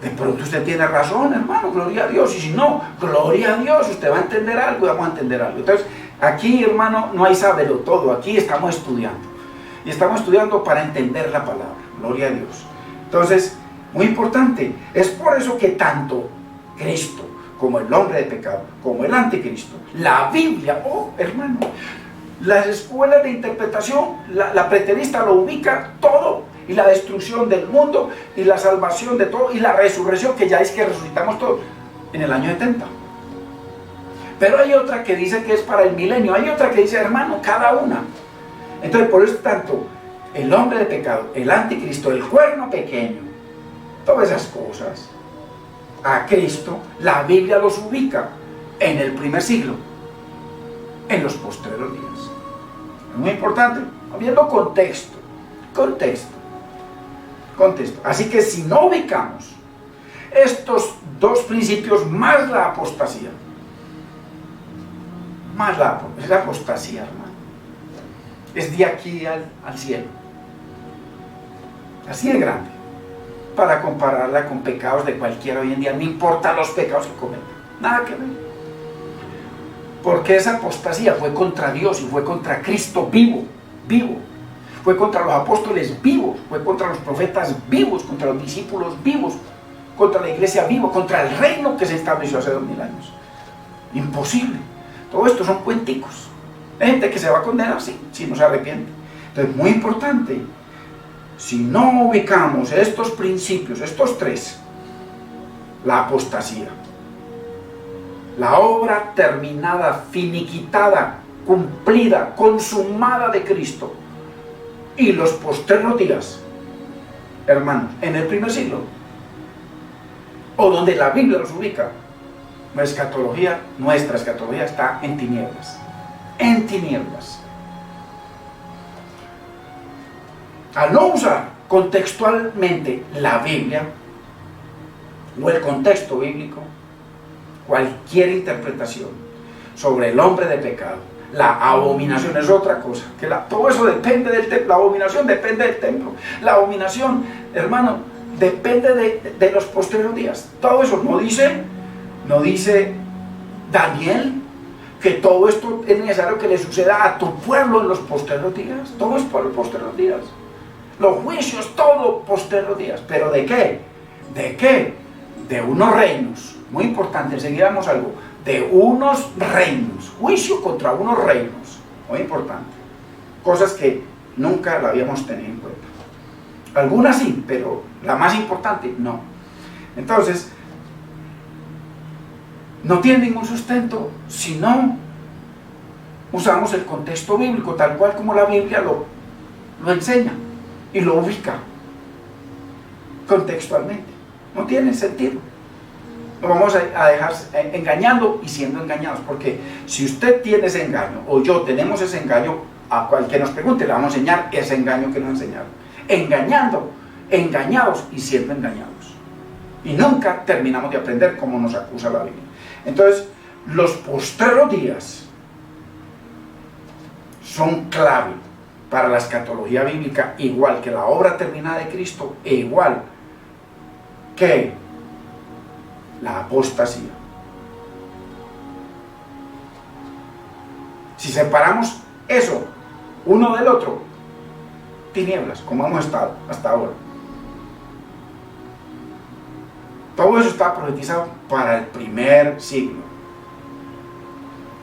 De pronto usted tiene razón, hermano, gloria a Dios. Y si no, gloria a Dios, usted va a entender algo y vamos a entender algo. Entonces, aquí, hermano, no hay sábelo todo. Aquí estamos estudiando. Y estamos estudiando para entender la palabra. Gloria a Dios. Entonces, muy importante. Es por eso que tanto Cristo, como el hombre de pecado, como el anticristo, la Biblia, hermano, las escuelas de interpretación, la preterista lo ubica todo, y la destrucción del mundo, y la salvación de todo, y la resurrección, que ya es que resucitamos todos, en el año 70. Pero hay otra que dice que es para el milenio, hay otra que dice, hermano, cada una. Entonces, por eso tanto, el hombre de pecado, el anticristo, el cuerno pequeño, todas esas cosas, a Cristo, la Biblia los ubica en el primer siglo, en los postreros días. Es muy importante, viendo contexto. Así que si no ubicamos estos dos principios más la apostasía, es la apostasía, hermano, es de aquí al cielo, así de grande, para compararla con pecados de cualquiera hoy en día. No importa los pecados que cometen, nada que ver, porque esa apostasía fue contra Dios y fue contra Cristo vivo, fue contra los apóstoles vivos, fue contra los profetas vivos, contra los discípulos vivos, contra la iglesia viva, contra el reino que se estableció hace 2000 años. Imposible. Todo esto son cuenticos. Hay gente que se va a condenar, sí, si no se arrepiente. Entonces, muy importante, si no ubicamos estos principios, estos tres, la apostasía, la obra terminada, finiquitada, cumplida, consumada de Cristo, y los postreros días, hermanos, en el primer siglo, o donde la Biblia los ubica, nuestra escatología está en tinieblas. En tinieblas. Al no usar contextualmente la Biblia o el contexto bíblico, cualquier interpretación sobre el hombre de pecado, la abominación es otra cosa, todo eso depende del templo, la abominación depende del templo, la abominación, hermano, depende de los posteriores días. Todo eso no dice Daniel que todo esto es necesario que le suceda a tu pueblo en los posteriores días. Todo es por los posteriores días. Los juicios, todo posteriores días. ¿Pero de qué? ¿De qué? De unos reinos. Muy importante, enseguida vamos a algo. De unos reinos. Juicio contra unos reinos. Muy importante. Cosas que nunca la habíamos tenido en cuenta. Algunas sí, pero la más importante, no. Entonces, no tiene ningún sustento si no usamos el contexto bíblico tal cual como la Biblia lo enseña y lo ubica contextualmente. No tiene sentido. Nos vamos a dejar engañando y siendo engañados, porque si usted tiene ese engaño o yo tenemos ese engaño, a cualquiera nos pregunte le vamos a enseñar ese engaño que nos enseñaron, engañados y siendo engañados, y nunca terminamos de aprender cómo nos acusa la Biblia. Entonces, los postreros días son clave para la escatología bíblica, igual que la obra terminada de Cristo, e igual que la apostasía. Si separamos eso uno del otro, tinieblas, como hemos estado hasta ahora. Todo eso está profetizado para el primer siglo.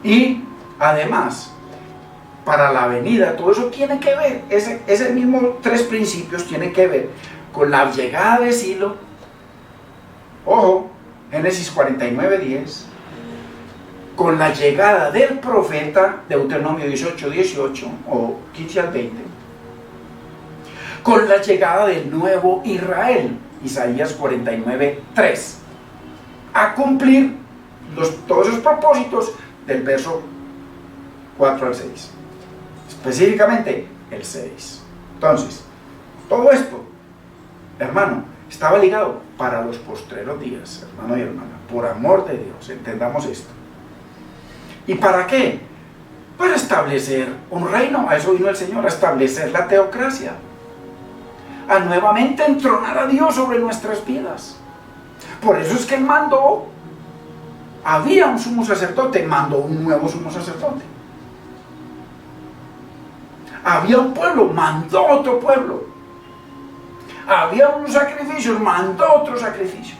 Y además, para la venida, todo eso tiene que ver, ese mismo tres principios tienen que ver con la llegada de Silo. Ojo, Génesis 49:10, con la llegada del profeta, Deuteronomio 18:18 o 15-20, con la llegada del nuevo Israel, Isaías 49:3, a cumplir todos esos propósitos del verso 4 al 6, específicamente el 6. Entonces, todo esto, hermano, estaba ligado para los postreros días, hermano y hermana. Por amor de Dios, entendamos esto. ¿Y para qué? Para establecer un reino. A eso vino el Señor, a establecer la teocracia, a nuevamente entronar a Dios sobre nuestras vidas. Por eso es que Él mandó, había un sumo sacerdote, mandó un nuevo sumo sacerdote. Había un pueblo, mandó otro pueblo. Había unos sacrificios, mandó otro sacrificio.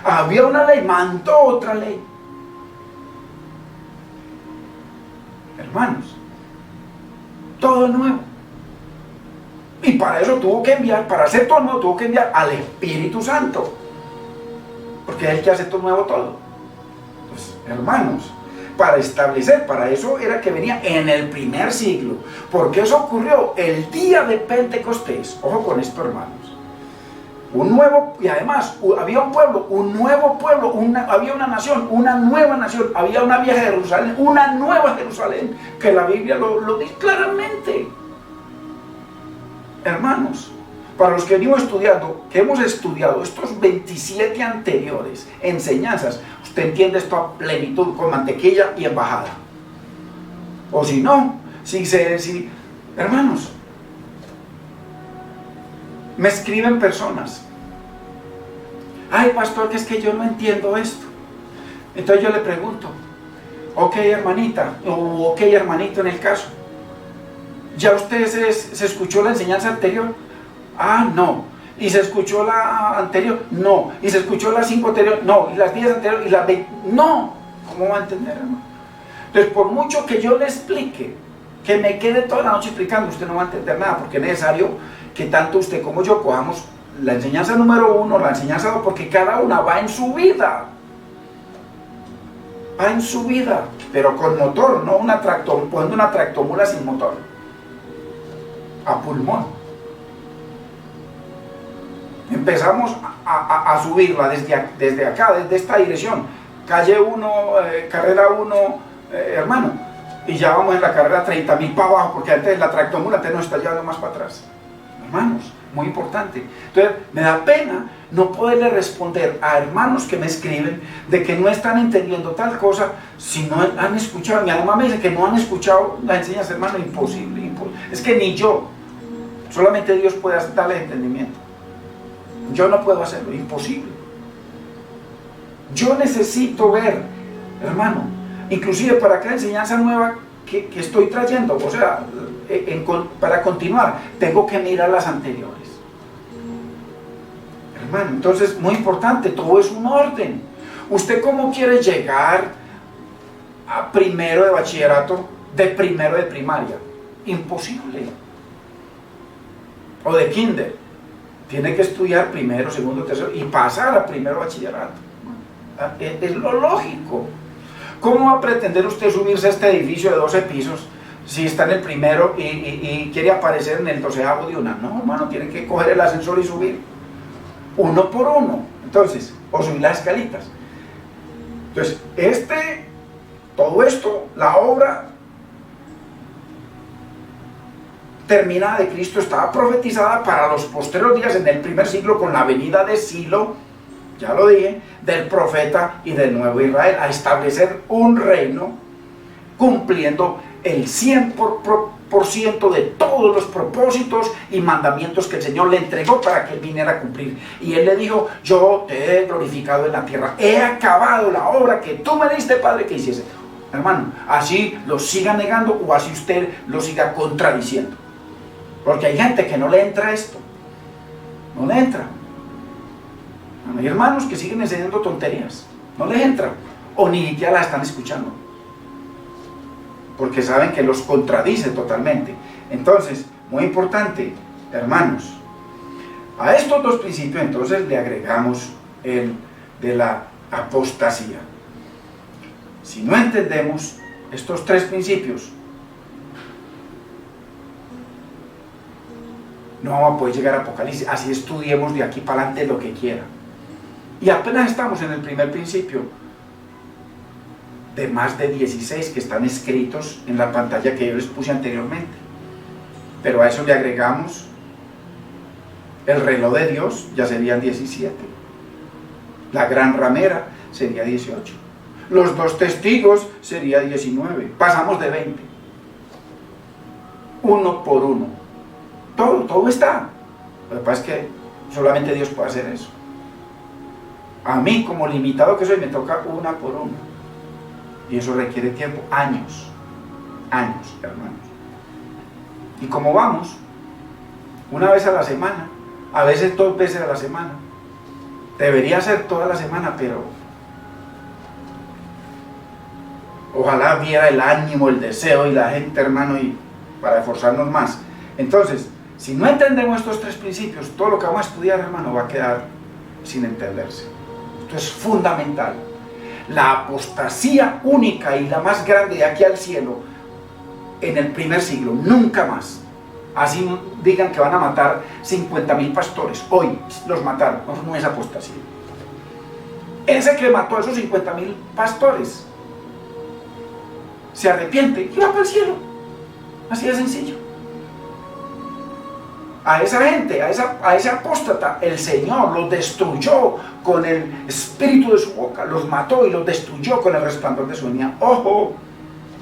Había una ley, mandó otra ley. Hermanos, todo nuevo. Y para eso tuvo que enviar, para hacer todo nuevo, tuvo que enviar al Espíritu Santo, porque es el que hace todo nuevo todo. Pues, hermanos, para establecer, para eso era que venía en el primer siglo, porque eso ocurrió el día de Pentecostés. Ojo con esto, hermanos. Un nuevo, y además había un pueblo, un nuevo pueblo, había una nación, una nueva nación, había una vieja Jerusalén, una nueva Jerusalén, que la Biblia lo dice claramente. Hermanos, para los que venimos estudiando, que hemos estudiado estos 27 anteriores enseñanzas, usted entiende esto a plenitud, con mantequilla y embajada. O si no, hermanos, me escriben personas: ay, pastor, que es que yo no entiendo esto. Entonces yo le pregunto: ok, hermanita, o ok, hermanito en el caso, ¿ya usted se escuchó la enseñanza anterior? Ah, no. ¿Y se escuchó la anterior? No. ¿Y se escuchó las 5 anteriores? No. ¿Y las 10 anteriores? ¿Y las 20? No. ¿Cómo va a entender, hermano? Entonces, por mucho que yo le explique, que me quede toda la noche explicando, usted no va a entender nada, porque es necesario que tanto usted como yo cojamos la enseñanza número 1, la enseñanza 2, porque cada una va en su vida. Va en su vida, pero con motor, no poniendo una tractomula sin motor. A pulmón. Empezamos a subirla desde acá, desde esta dirección. Calle 1, carrera 1, hermano. Y ya vamos en la carrera 30.000 para abajo, porque antes la tractomula antes nos está llevando más para atrás. Hermanos, muy importante. Entonces, me da pena no poderle responder a hermanos que me escriben de que no están entendiendo tal cosa si no han escuchado. Mi alma me dice que no han escuchado la enseñanza, hermano, imposible. Es que ni yo, solamente Dios puede darle entendimiento. Yo no puedo hacerlo, imposible. Yo necesito ver, hermano, inclusive para cada enseñanza nueva que estoy trayendo, o sea, para continuar, tengo que mirar las anteriores. Hermano, entonces, muy importante, todo es un orden. ¿Usted cómo quiere llegar a primero de bachillerato, de primero de primaria? Imposible. O de kinder. Tiene que estudiar primero, segundo, tercero y pasar a primero bachillerato. Es lo lógico. ¿Cómo va a pretender usted subirse a este edificio de 12 pisos si está en el primero y quiere aparecer en el 12º de una? No, hermano, tiene que coger el ascensor y subir. Uno por uno. Entonces, o subir las escalitas. Entonces, todo esto, la obra terminada de Cristo estaba profetizada para los posteriores días en el primer siglo con la venida de Silo, ya lo dije, del profeta y del nuevo Israel, a establecer un reino cumpliendo el 100% de todos los propósitos y mandamientos que el Señor le entregó para que él viniera a cumplir. Y él le dijo: yo te he glorificado en la tierra, he acabado la obra que tú me diste, Padre, que hiciese. Hermano, así lo siga negando o así usted lo siga contradiciendo. Porque hay gente que no le entra esto. No le entra. Hay hermanos que siguen enseñando tonterías. No les entra. O ni siquiera las están escuchando. Porque saben que los contradice totalmente. Entonces, muy importante, hermanos, a estos dos principios entonces le agregamos el de la apostasía. Si no entendemos estos tres principios, no vamos a poder llegar a Apocalipsis, así estudiemos de aquí para adelante lo que quiera. Y apenas estamos en el primer principio, de más de 16 que están escritos en la pantalla que yo les puse anteriormente. Pero a eso le agregamos el reloj de Dios, ya serían 17. La gran ramera sería 18. Los dos testigos sería 19. Pasamos de 20. Uno por uno. Todo está. Lo que pasa es que solamente Dios puede hacer eso. A mí, como limitado que soy, me toca una por una. Y eso requiere tiempo, años, hermanos. Y como vamos, una vez a la semana, a veces 2 veces a la semana. Debería ser toda la semana, pero ojalá viera el ánimo, el deseo y la gente, hermano, y para esforzarnos más. Entonces, si no entendemos estos tres principios, todo lo que vamos a estudiar, hermano, va a quedar sin entenderse. Esto es fundamental. La apostasía única y la más grande de aquí al cielo en el primer siglo, nunca más. Así digan que van a matar 50.000 pastores, hoy los mataron, no es apostasía. Ese que mató a esos 50.000 pastores se arrepiente y va para el cielo, así de sencillo. A esa gente, a ese apóstata, el Señor los destruyó con el espíritu de su boca, los mató y los destruyó con el resplandor de su venida. ¡Ojo!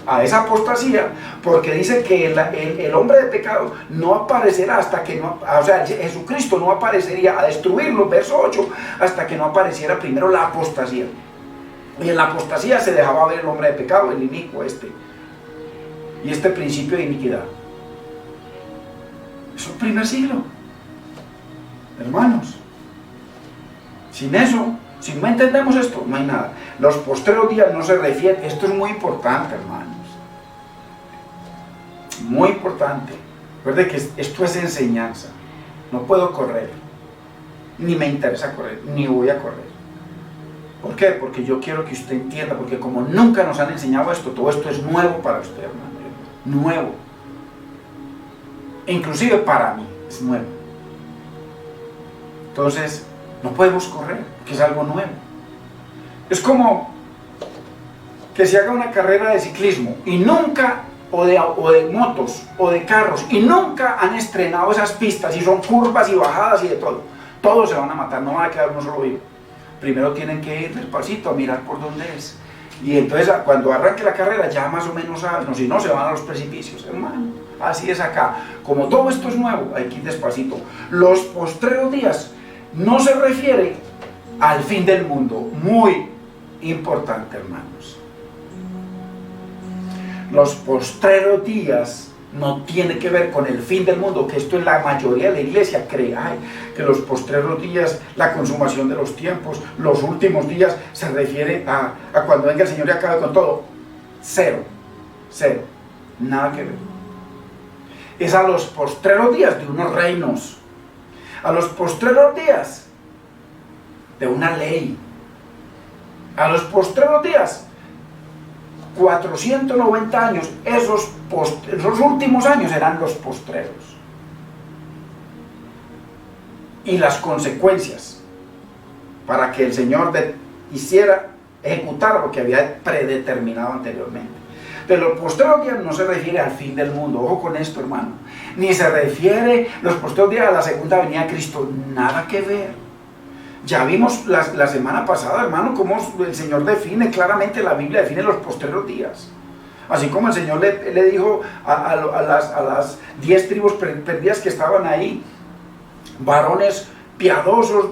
A esa apostasía, porque dice que el hombre de pecado no aparecerá hasta que no, o sea, Jesucristo no aparecería a destruirlo, verso 8, hasta que no apareciera primero la apostasía. Y en la apostasía se dejaba ver el hombre de pecado, el inicuo y este principio de iniquidad. Es un primer siglo, Hermanos, sin eso, si no entendemos esto, no hay nada. Los postreros días no se refieren, esto es muy importante, hermanos. Muy importante. Recuerde que esto es enseñanza. No puedo correr. Ni me interesa correr, ni voy a correr. ¿Por qué? Porque yo quiero que usted entienda, porque como nunca nos han enseñado esto, todo esto es nuevo para usted, hermano. Nuevo. Inclusive para mí, es nuevo. Entonces, no podemos correr, porque es algo nuevo. Es como que se haga una carrera de ciclismo y nunca, o de motos, o de carros, y nunca han estrenado esas pistas, y son curvas y bajadas y de todo. Todos se van a matar, no van a quedar uno solo vivo. Primero tienen que ir despacito a mirar por dónde es. Y entonces cuando arranque la carrera ya más o menos saben, no, si no se van a los precipicios, hermano. Así es acá. Como todo esto es nuevo, hay que ir despacito. Los postreros días no se refiere al fin del mundo. Muy importante, hermanos. Los postreros días no tiene que ver con el fin del mundo, que esto en la mayoría de la iglesia cree, que los postreros días, la consumación de los tiempos, los últimos días, se refiere a cuando venga el Señor y acabe con todo. Cero, nada que ver. Es a los postreros días de unos reinos, a los postreros días de una ley, a los postreros días 490 años, esos últimos años eran los postreros. Y las consecuencias para que el Señor ejecutara lo que había predeterminado anteriormente. Pero los postreros días no se refiere al fin del mundo, ojo con esto, hermano. Ni se refiere los postreros días a la segunda venida de Cristo, nada que ver. Ya vimos la semana pasada, hermano, cómo el Señor define claramente, la Biblia define los postreros días. Así como el Señor le dijo a las 10 tribus perdidas que estaban ahí, varones piadosos,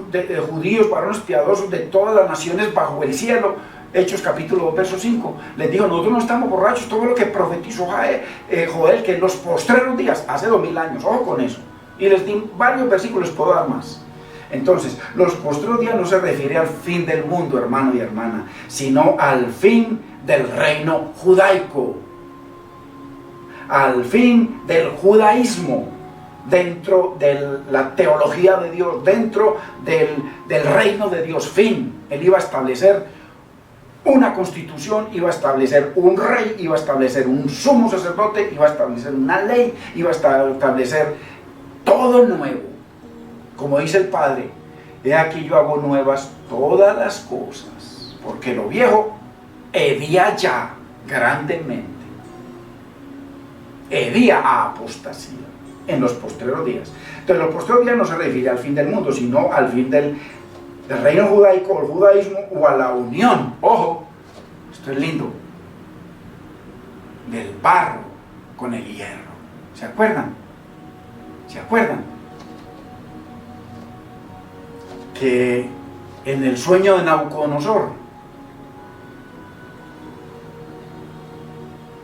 judíos, varones piadosos de todas las naciones bajo el cielo, Hechos capítulo 2, verso 5, les dijo, nosotros no estamos borrachos, todo lo que profetizó Joel, que en los postreros días, hace 2000 años, ojo con eso. Y les di varios versículos, puedo dar más. Entonces, los postreros días no se refiere al fin del mundo, hermano y hermana, sino al fin del reino judaico, al fin del judaísmo, dentro de la teología de Dios, dentro del reino de Dios. Fin, Él iba a establecer una constitución, iba a establecer un rey, iba a establecer un sumo sacerdote, iba a establecer una ley, iba a establecer todo nuevo. Como dice el Padre, he aquí yo hago nuevas todas las cosas, porque lo viejo hedía ya grandemente. Hedía a apostasía en los postreros días. Entonces los postreros días no se refiere al fin del mundo, sino al fin del reino judaico, el judaísmo, o a la unión, ojo, esto es lindo, del barro con el hierro. ¿Se acuerdan? ¿Se acuerdan? Que en el sueño de Nabucodonosor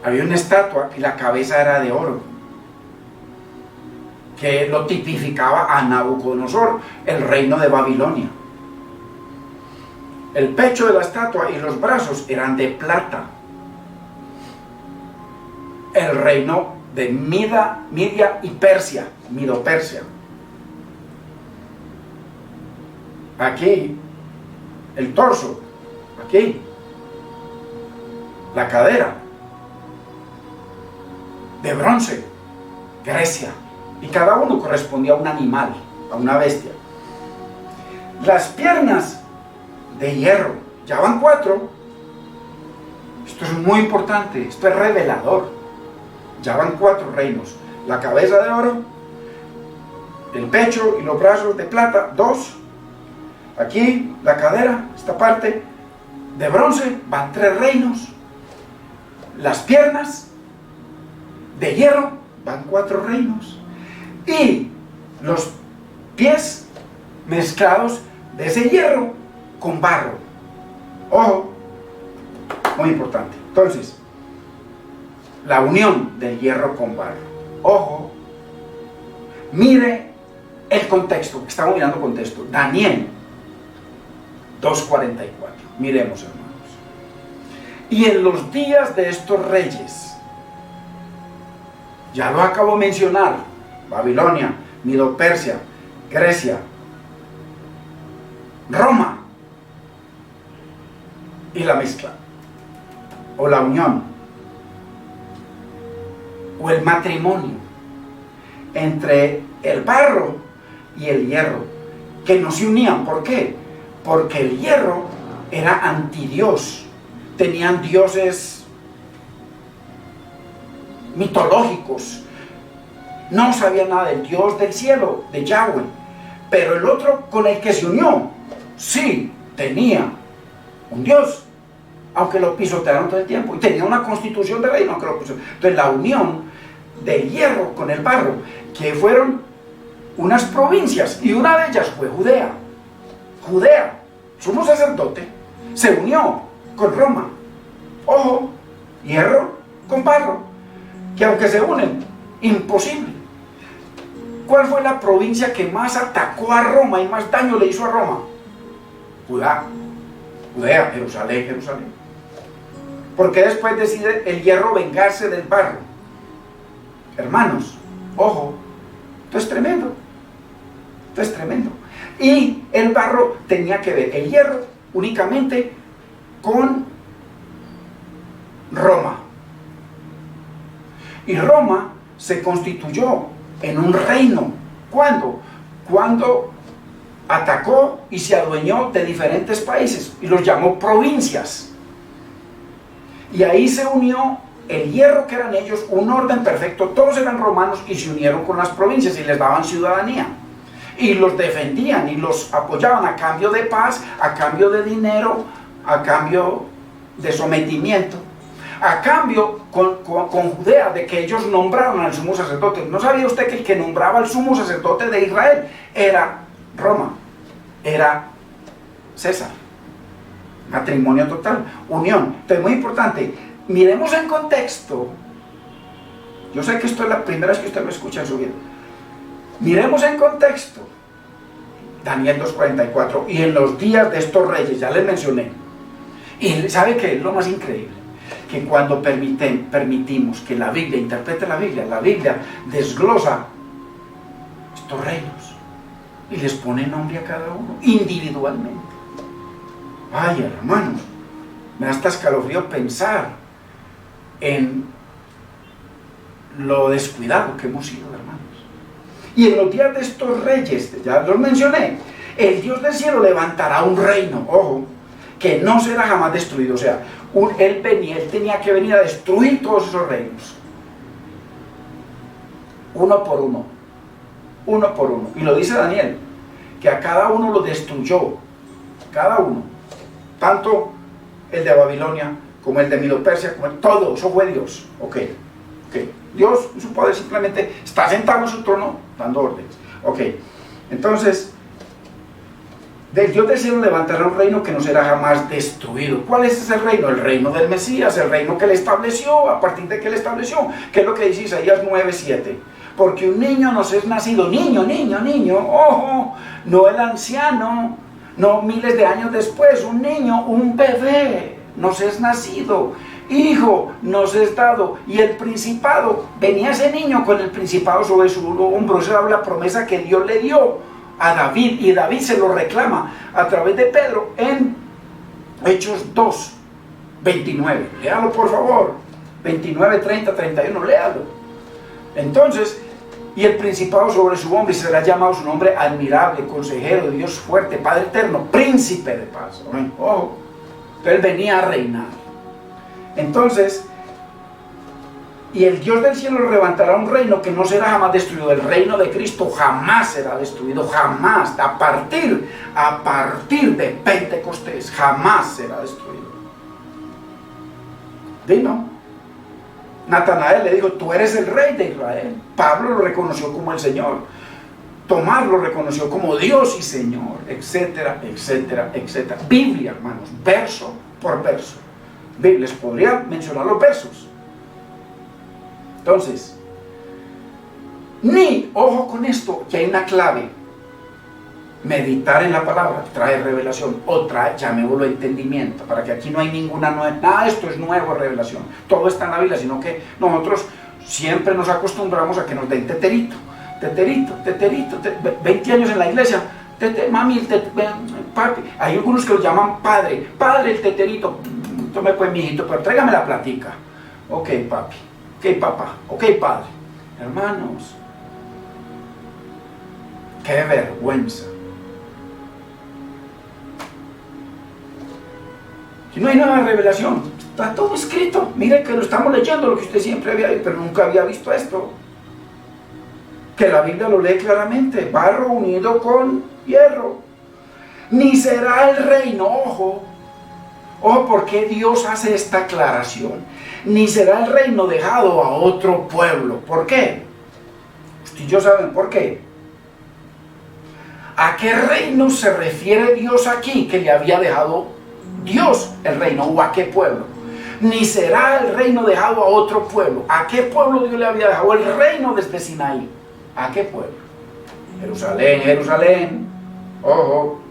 había una estatua y la cabeza era de oro, que lo tipificaba a Nabucodonosor, el reino de Babilonia. El pecho de la estatua y los brazos eran de plata. El reino de Media y Persia, Medo-Persia. Aquí, el torso, aquí, la cadera, de bronce, Grecia, y cada uno correspondía a un animal, a una bestia. Las piernas de hierro, ya van 4. Esto es muy importante, esto es revelador. Ya van 4 reinos: la cabeza de oro, el pecho y los brazos de plata, 2. Aquí, la cadera, esta parte de bronce, van 3 reinos. Las piernas de hierro, van 4 reinos. Y los pies mezclados de ese hierro con barro. Ojo, muy importante. Entonces, la unión del hierro con barro. Ojo, mire El contexto, estamos mirando contexto. Daniel 2:44. Miremos, hermanos. Y en los días de estos reyes, ya lo acabo de mencionar, Babilonia, Medo-Persia, Grecia, Roma, y la mezcla, o la unión, o el matrimonio entre el barro y el hierro, que no se unían. ¿Por qué? Porque el hierro era antidios. Tenían dioses mitológicos, no sabían nada del Dios del cielo, de Yahweh. Pero el otro con el que se unió, sí, tenía un Dios, aunque lo pisotearon todo el tiempo, y tenía una constitución de reino, aunque lo pisotearon. Entonces la unión del hierro con el barro, que fueron unas provincias, y una de ellas fue Judea. Judea, sumo sacerdote, se unió con Roma. Ojo, hierro con barro, que aunque se unen, imposible. ¿Cuál fue la provincia que más atacó a Roma y más daño le hizo a Roma? Judá, Judea, Jerusalén, Jerusalén. Porque después decide el hierro vengarse del barro. Hermanos, ojo, esto es tremendo. Esto es tremendo. Y el barro tenía que ver el hierro únicamente con Roma. Y Roma se constituyó en un reino. ¿Cuándo? Cuando atacó y se adueñó de diferentes países y los llamó provincias. Y ahí se unió el hierro que eran ellos, un orden perfecto, todos eran romanos y se unieron con las provincias y les daban ciudadanía. Y los defendían y los apoyaban a cambio de paz, a cambio de dinero, a cambio de sometimiento, a cambio con Judea de que ellos nombraron al sumo sacerdote. ¿No sabía usted que el que nombraba al sumo sacerdote de Israel era Roma? Era César. Matrimonio total, unión. Entonces, muy importante, miremos en contexto. Yo sé que esto es la primera vez que usted lo escucha en su vida. Miremos en contexto. Daniel 2:44. Y en los días de estos reyes, ya les mencioné. Y ¿sabe qué es lo más increíble? Que cuando permitimos que la Biblia interprete la Biblia desglosa estos reinos y les pone nombre a cada uno individualmente. Ay, hermanos, me da hasta escalofrío pensar en lo descuidado que hemos sido, hermanos. Y en los días de estos reyes, ya los mencioné, el Dios del cielo levantará un reino, ojo, que no será jamás destruido. O sea, él tenía que venir a destruir todos esos reinos, uno por uno, uno por uno. Y lo dice Daniel, que a cada uno lo destruyó, cada uno, tanto el de Babilonia como el de Medo-Persia, como todo eso fue Dios. Ok. Dios, su poder, simplemente está sentado en su trono dando órdenes. Ok, entonces del Dios del cielo levantará un reino que no será jamás destruido. ¿Cuál es ese reino? El reino del Mesías, el reino que él estableció. ¿A partir de qué él estableció? ¿Qué es lo que dice Isaías 9:7? Porque un niño nos es nacido, niño, ojo, no el anciano, no miles de años después, un niño, un bebé nos es nacido, hijo nos es dado, y el principado, venía ese niño con el principado sobre su hombro. Esa era la promesa que Dios le dio a David, y David se lo reclama a través de Pedro en Hechos 2:29. Léalo por favor, 29, 30, 31, léalo. Entonces, y el principado sobre su hombro, y será llamado su nombre admirable, consejero, Dios fuerte, Padre eterno, príncipe de paz. Ojo, él venía a reinar. Entonces, y el Dios del cielo levantará un reino que no será jamás destruido. El reino de Cristo jamás será destruido, jamás. A partir de Pentecostés, jamás será destruido. Vino Natanael, le dijo: tú eres el rey de Israel. Pablo lo reconoció como el Señor. Tomás lo reconoció como Dios y Señor, etcétera, etcétera, etcétera. Biblia, hermanos, verso por verso. Les podría mencionar los versos. Entonces, ojo con esto, que hay una clave. Meditar en la palabra trae revelación, o trae, llamémoslo entendimiento, para que aquí no hay ninguna nueva, nada, esto es nuevo, revelación. Todo está en la Biblia, sino que nosotros siempre nos acostumbramos a que nos den teterito, 20 años en la iglesia, mami, papi. Hay algunos que lo llaman padre el teterito. Tome pues, mijito, pero tráigame la platica. Ok, papi, ok, papá, ok, padre. Hermanos, qué vergüenza. Y no hay nueva revelación, está todo escrito. Mire que lo estamos leyendo, lo que usted siempre había visto, pero nunca había visto esto. Que la Biblia lo lee claramente: barro unido con hierro. Ni será el reino, ojo, ¿por qué Dios hace esta aclaración? Ni será el reino dejado a otro pueblo. ¿Por qué? Usted y yo saben por qué. ¿A qué reino se refiere Dios aquí que le había dejado Dios el reino, o a qué pueblo? Ni será el reino dejado a otro pueblo. ¿A qué pueblo Dios le había dejado el reino desde Sinaí? ¿A qué pueblo? Jerusalén, Jerusalén. Ojo,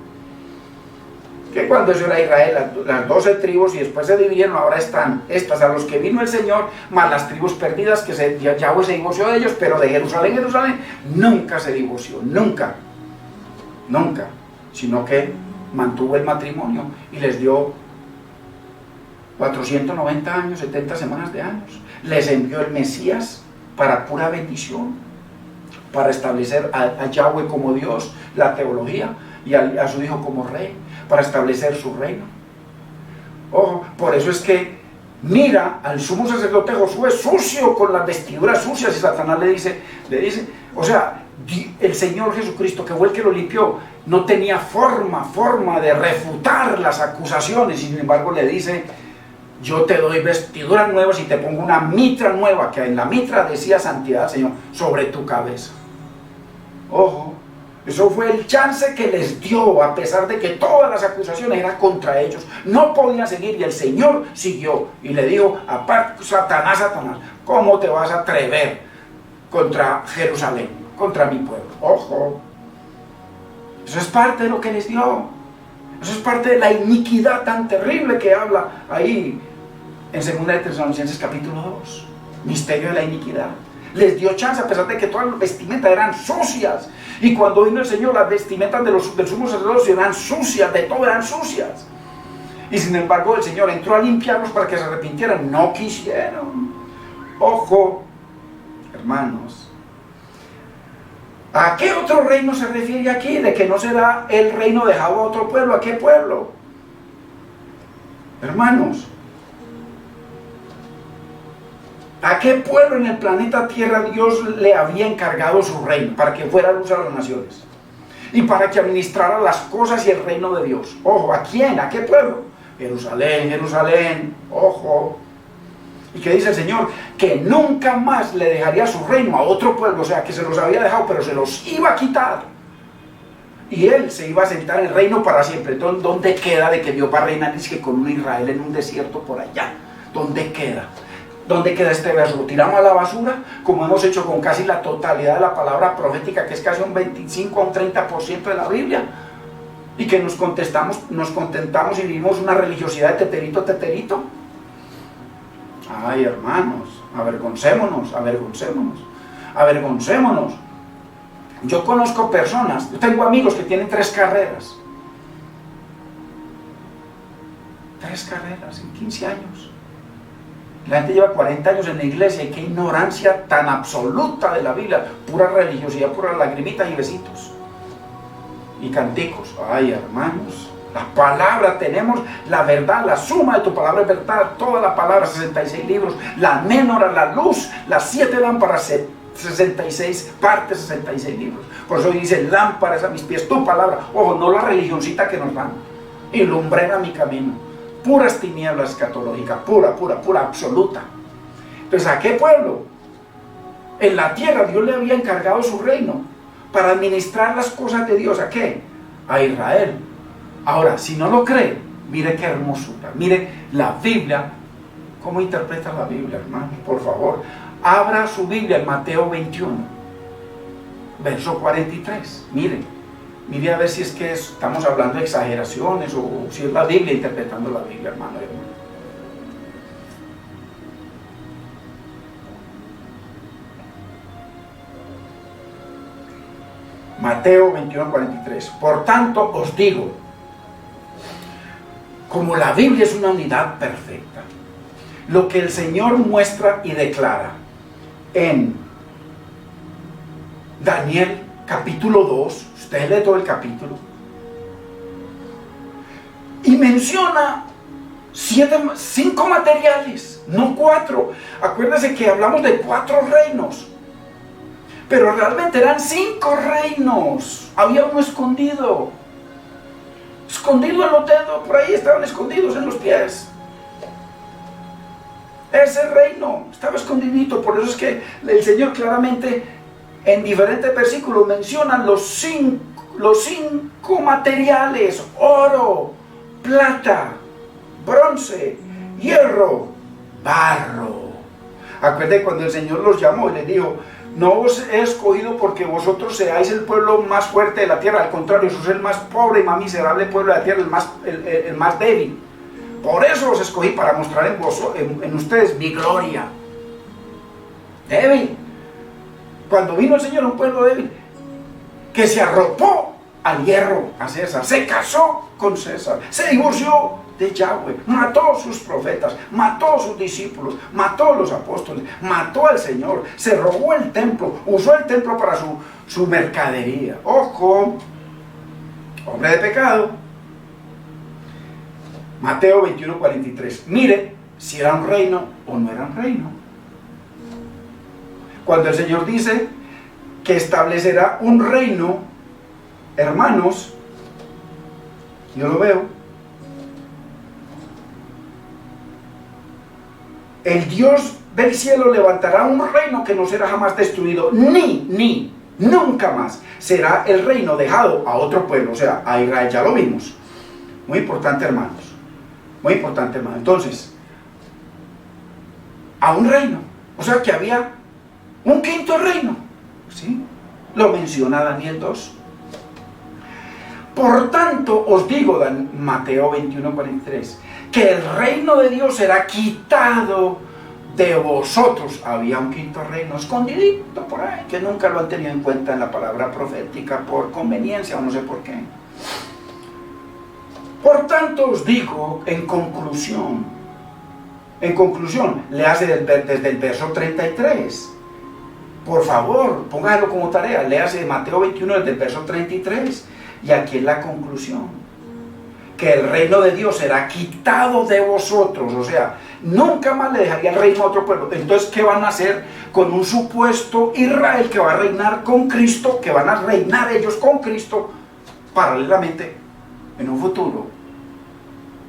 que cuando eso era Israel, las 12 tribus, y después se dividieron, ahora están estas a los que vino el Señor, más las tribus perdidas, que Yahweh se divorció de ellos, pero de Jerusalén, Jerusalén nunca se divorció, nunca, sino que mantuvo el matrimonio y les dio 490 años, 70 semanas de años. Les envió el Mesías para pura bendición, para establecer a Yahweh como Dios, la teología, y a su Hijo como Rey, para establecer su reino. Ojo, por eso es que mira al sumo sacerdote Josué sucio, con las vestiduras sucias, y Satanás le dice, o sea, el Señor Jesucristo, que fue el que lo limpió, no tenía forma de refutar las acusaciones, y sin embargo le dice: yo te doy vestiduras nuevas y te pongo una mitra nueva, que en la mitra decía santidad, Señor, sobre tu cabeza. Ojo, eso fue el chance que les dio, a pesar de que todas las acusaciones eran contra ellos. No podían seguir, y el Señor siguió y le dijo: aparte, Satanás, ¿cómo te vas a atrever contra Jerusalén, contra mi pueblo? Ojo, eso es parte de lo que les dio. Eso es parte de la iniquidad tan terrible que habla ahí en 2 de Tesalonicenses capítulo 2. Misterio de la iniquidad. Les dio chance, a pesar de que todas las vestimentas eran sucias. Y cuando vino el Señor, las vestimentas del sumo sacerdocio eran sucias, de todo eran sucias. Y sin embargo el Señor entró a limpiarlos para que se arrepintieran. No quisieron. Ojo, hermanos, ¿a qué otro reino se refiere aquí? De que no será el reino dejado a otro pueblo. ¿A qué pueblo? Hermanos, ¿a qué pueblo en el planeta Tierra Dios le había encargado su reino? Para que fuera luz a las naciones y para que administrara las cosas y el reino de Dios. Ojo, ¿a quién? ¿A qué pueblo? Jerusalén, Jerusalén. Ojo. ¿Y qué dice el Señor? Que nunca más le dejaría su reino a otro pueblo. O sea, que se los había dejado, pero se los iba a quitar. Y Él se iba a sentar en el reino para siempre. Entonces, ¿dónde queda de que Dios va a reinar? Dice que con un Israel en un desierto por allá. ¿Dónde queda? ¿Dónde queda este verso? ¿Lo tiramos a la basura? Como hemos hecho con casi la totalidad de la palabra profética, que es casi un 25 a un 30% de la Biblia. Y que nos contentamos y vivimos una religiosidad de teterito. Ay, hermanos, avergoncémonos. Yo conozco personas, yo tengo amigos que tienen 3 carreras. 3 carreras en 15 años. La gente lleva 40 años en la iglesia, y qué ignorancia tan absoluta de la Biblia. Pura religiosidad, puras lagrimitas y besitos. Y canticos. Ay, hermanos. La palabra, tenemos la verdad, la suma de tu palabra es verdad, toda la palabra, 66 libros, la ménora, la luz, las 7 lámparas, 66 partes, 66 libros. Por eso dice: lámparas a mis pies, tu palabra. Ojo, no la religioncita que nos dan, y lumbrera mi camino. Puras tinieblas escatológicas, pura, absoluta. Entonces, ¿a qué pueblo? En la tierra Dios le había encargado su reino para administrar las cosas de Dios. ¿A qué? A Israel. Ahora, si no lo cree, mire qué hermosura, mire la Biblia, cómo interpreta la Biblia, hermano, por favor. Abra su Biblia en Mateo 21, verso 43, mire, Mire a ver si es que estamos hablando de exageraciones o si es la Biblia interpretando la Biblia, hermano y hermana. Mateo 21:43. Por tanto os digo, como la Biblia es una unidad perfecta, lo que el Señor muestra y declara en Daniel capítulo 2, usted lee todo el capítulo, y menciona 5 materiales, no 4. Acuérdese que hablamos de 4 reinos, pero realmente eran 5 reinos. Había uno escondido en los dedos, por ahí estaban escondidos en los pies. Ese reino estaba escondidito. Por eso es que el Señor claramente en diferentes versículos mencionan los cinco materiales: oro, plata, bronce, hierro, barro. Acuérdense cuando el Señor los llamó y les dijo: no os he escogido porque vosotros seáis el pueblo más fuerte de la tierra, al contrario, sois el más pobre y más miserable pueblo de la tierra, el más débil. Por eso os escogí, para mostrar en ustedes mi gloria. Débil. Cuando vino el Señor a un pueblo débil, que se arropó al hierro, a César, se casó con César, se divorció de Yahweh, mató a sus profetas, mató a sus discípulos, mató a los apóstoles, mató al Señor, se robó el templo, usó el templo para su mercadería. Ojo, hombre de pecado. Mateo 21:43. Mire si era un reino o no era un reino. Cuando el Señor dice que establecerá un reino, hermanos, yo lo veo, el Dios del cielo levantará un reino que no será jamás destruido, nunca más será el reino dejado a otro pueblo, o sea, a Israel. Ya lo vimos. Muy importante, hermanos. Muy importante, hermanos. Entonces, a un reino, o sea que había un quinto reino, ¿sí? Lo menciona Daniel 2. Por tanto, os digo, Mateo 21:43, que el reino de Dios será quitado de vosotros. Había un quinto reino escondidito por ahí, que nunca lo han tenido en cuenta en la palabra profética, por conveniencia o no sé por qué. Por tanto, os digo, en conclusión, le hace desde el verso 33. Por favor, póngalo como tarea, léase Mateo 21 desde el verso 33, y aquí es la conclusión: que el reino de Dios será quitado de vosotros, o sea, nunca más le dejaría el reino a otro pueblo. Entonces, ¿qué van a hacer con un supuesto Israel que va a reinar con Cristo, que van a reinar ellos con Cristo paralelamente en un futuro?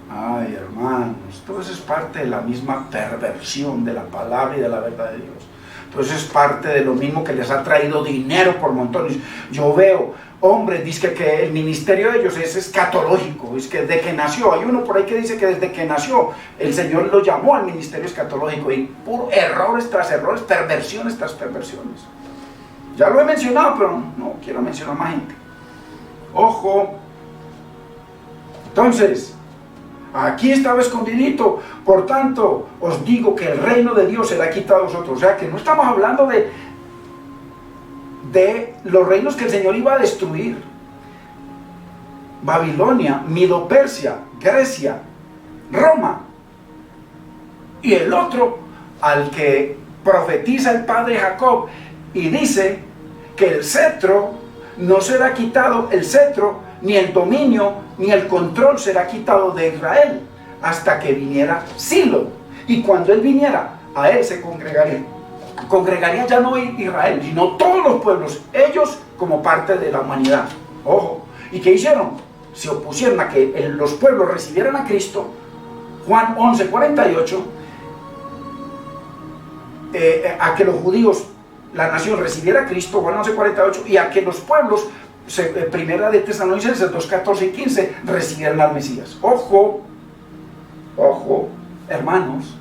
Ay, hermanos, todo eso es parte de la misma perversión de la palabra y de la verdad de Dios. Entonces es parte de lo mismo que les ha traído dinero por montones. Yo veo hombres, dice que el ministerio de ellos es escatológico, es que desde que nació, hay uno por ahí que dice que desde que nació el Señor lo llamó al ministerio escatológico, y por errores tras errores, perversiones tras perversiones. Ya lo he mencionado, pero no quiero mencionar más gente. Ojo. Entonces, aquí estaba escondidito. Por tanto, os digo que el reino de Dios será quitado a vosotros. O sea, que no estamos hablando de los reinos que el Señor iba a destruir. Babilonia, Medo-Persia, Grecia, Roma. Y el otro, al que profetiza el padre Jacob, y dice que el cetro no será quitado, el cetro, ni el dominio, ni el control será quitado de Israel, hasta que viniera Silo. Y cuando él viniera, a él se congregaría ya no Israel, sino todos los pueblos, ellos como parte de la humanidad. Ojo. ¿Y qué hicieron? Se opusieron a que los pueblos recibieran a Cristo. Juan 11:48, a que los judíos, la nación, recibiera a Cristo, Juan 11:48, y a que los pueblos, primera de Tesalonicenses 2:14 y 15, recibieran al Mesías. Ojo, hermanos.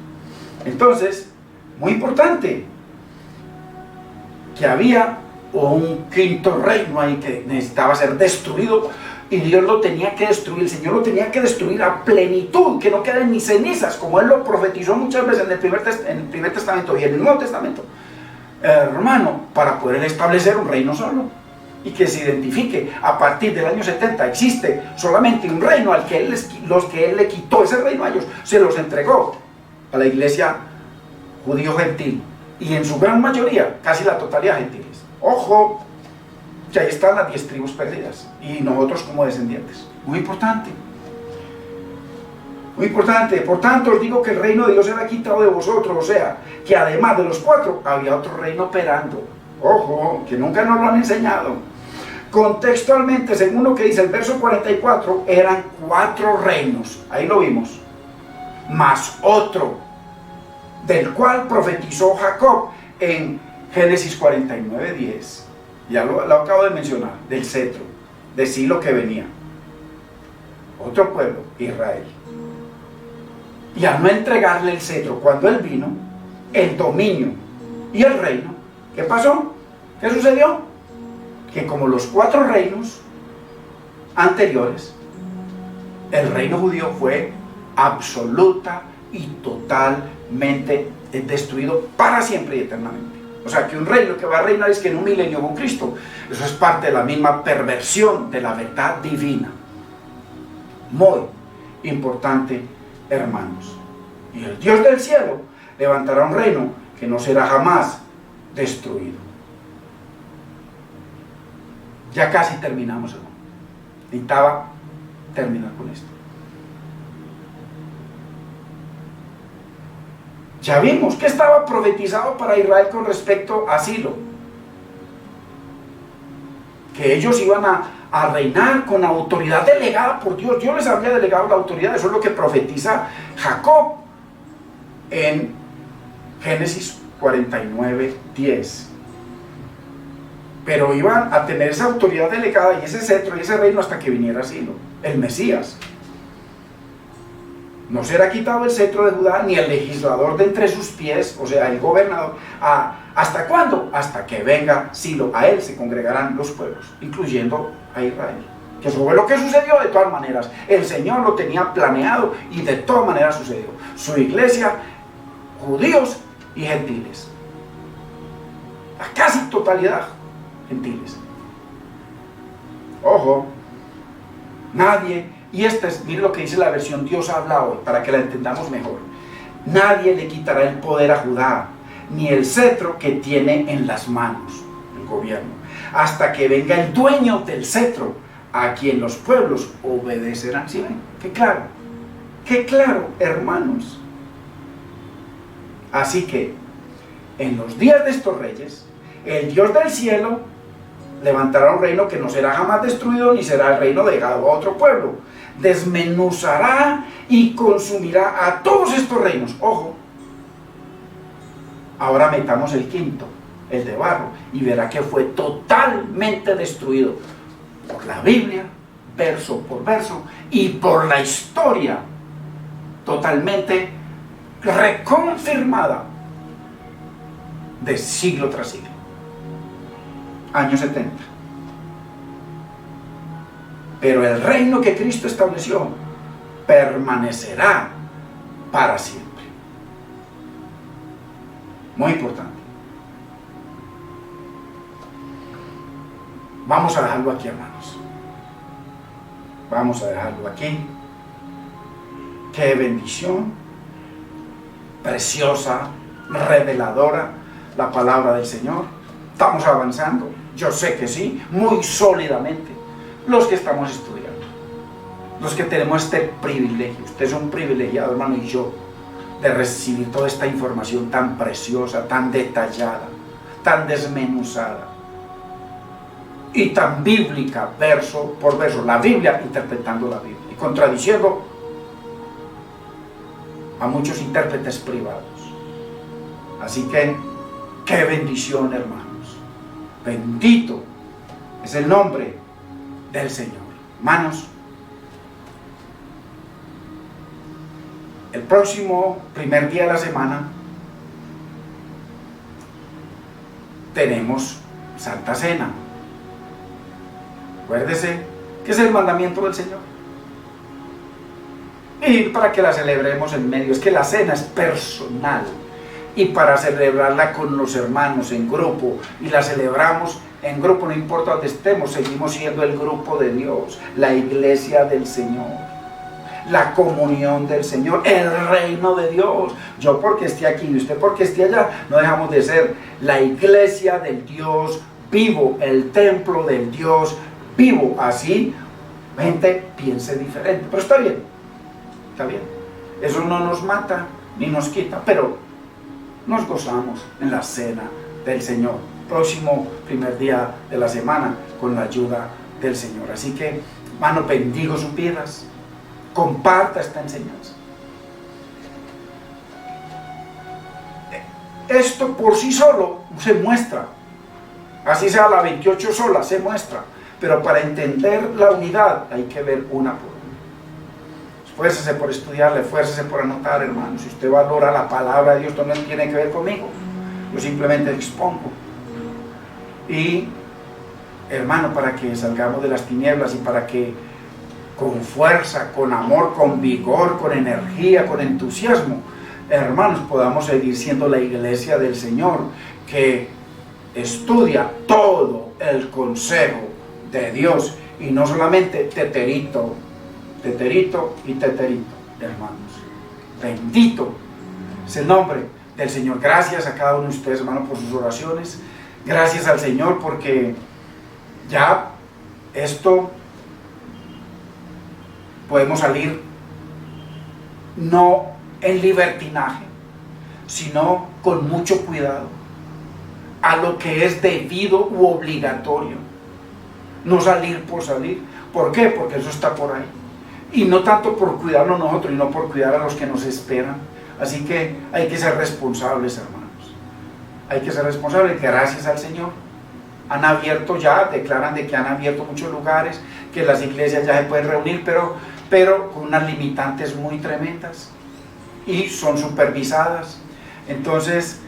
Entonces, muy importante, que había un quinto reino ahí que necesitaba ser destruido, y Dios lo tenía que destruir, el Señor lo tenía que destruir a plenitud, que no queden ni cenizas, como Él lo profetizó muchas veces en el primer Testamento y en el Nuevo Testamento, hermano, para poder establecer un reino solo, y que se identifique. A partir del año 70 existe solamente un reino al que los que Él le quitó ese reino a ellos, se los entregó a la iglesia judío-gentil, y en su gran mayoría, casi la totalidad gentiles. Ojo, que ahí están las 10 tribus perdidas, y nosotros como descendientes. Muy importante. Muy importante. Por tanto os digo que el reino de Dios será quitado de vosotros, o sea, que además de los 4, había otro reino operando. Ojo, que nunca nos lo han enseñado. Contextualmente, según lo que dice el verso 44, eran 4 reinos, ahí lo vimos, más otro, del cual profetizó Jacob en Génesis 49:10. Ya lo acabo de mencionar, del cetro, de Silo que venía. Otro pueblo, Israel. Y al no entregarle el cetro cuando él vino, el dominio y el reino, ¿qué pasó? ¿Qué sucedió? Que como los 4 reinos anteriores, el reino judío fue absoluta y totalmente destruido para siempre y eternamente. O sea, que un reino que va a reinar es que en un milenio con Cristo. Eso es parte de la misma perversión de la verdad divina. Muy importante, hermanos. Y el Dios del cielo levantará un reino que no será jamás destruido. Ya casi terminamos, hermano. Necesitaba terminar con esto. Ya vimos que estaba profetizado para Israel con respecto a Silo, que ellos iban a reinar con autoridad delegada por Dios. Dios les había delegado la autoridad. Eso es lo que profetiza Jacob en Génesis 49:10. Pero iban a tener esa autoridad delegada y ese cetro y ese reino hasta que viniera Silo, el Mesías. No será quitado el cetro de Judá, ni el legislador de entre sus pies, o sea, el gobernador. ¿Hasta cuándo? Hasta que venga Silo. A él se congregarán los pueblos, incluyendo a Israel. Que eso fue lo que sucedió de todas maneras. El Señor lo tenía planeado y de todas maneras sucedió. Su iglesia, judíos y gentiles. La casi totalidad gentiles. Ojo, nadie. Y mire lo que dice la versión Dios habla hoy, para que la entendamos mejor. Nadie le quitará el poder a Judá, ni el cetro que tiene en las manos, el gobierno, hasta que venga el dueño del cetro, a quien los pueblos obedecerán. ¿Sí ven? Qué claro, hermanos. Así que, en los días de estos reyes, el Dios del cielo levantará un reino que no será jamás destruido, ni será el reino dejado a otro pueblo. Desmenuzará y consumirá a todos estos reinos. Ojo, ahora metamos el quinto, el de barro, y verá que fue totalmente destruido por la Biblia, verso por verso, y por la historia, totalmente reconfirmada de siglo tras siglo. Año 70. Pero el reino que Cristo estableció permanecerá para siempre. Muy importante. Vamos a dejarlo aquí, hermanos. Vamos a dejarlo aquí. Qué bendición preciosa, reveladora, la palabra del Señor. Estamos avanzando, yo sé que sí, muy sólidamente. Los que estamos estudiando, los que tenemos este privilegio. Usted es un privilegiado, hermano, y yo, de recibir toda esta información tan preciosa, tan detallada, tan desmenuzada y tan bíblica, verso por verso. La Biblia interpretando la Biblia y contradiciendo a muchos intérpretes privados. Así que, qué bendición, hermanos. Bendito es el nombre del Señor. Hermanos, el próximo primer día de la semana tenemos Santa Cena. Acuérdese que es el mandamiento del Señor. Y para que la celebremos en medio, es que la cena es personal. Y para celebrarla con los hermanos en grupo, y la celebramos en grupo, no importa donde estemos, seguimos siendo el grupo de Dios, la iglesia del Señor, la comunión del Señor, el reino de Dios. Yo porque esté aquí y usted porque esté allá, no dejamos de ser la iglesia del Dios vivo, el templo del Dios vivo. Así, gente piense diferente, pero está bien, está bien. Eso no nos mata ni nos quita, pero nos gozamos en la cena del Señor. Próximo primer día de la semana, con la ayuda del Señor. Así que, hermano, bendigo sus vidas. Comparta esta enseñanza. Esto por sí solo se muestra. Así sea la 28 sola, se muestra. Pero para entender la unidad hay que ver una por una. Esfuércese por estudiarla, esfuércese por anotar, hermano. Si usted valora la palabra de Dios, esto no tiene que ver conmigo. Yo simplemente expongo. Y, hermano, para que salgamos de las tinieblas y para que con fuerza, con amor, con vigor, con energía, con entusiasmo, hermanos, podamos seguir siendo la iglesia del Señor, que estudia todo el consejo de Dios y no solamente teterito y teterito, hermanos. Bendito es el nombre del Señor. Gracias a cada uno de ustedes, hermanos, por sus oraciones. Gracias al Señor porque ya esto podemos salir no en libertinaje, sino con mucho cuidado a lo que es debido u obligatorio. No salir por salir. ¿Por qué? Porque eso está por ahí. Y no tanto por cuidarnos nosotros, sino por cuidar a los que nos esperan. Así que hay que ser responsables, hermanos. Hay que ser responsables. Gracias al Señor. Han abierto ya, declaran de que han abierto muchos lugares, que las iglesias ya se pueden reunir, pero con unas limitantes muy tremendas. Y son supervisadas. Entonces,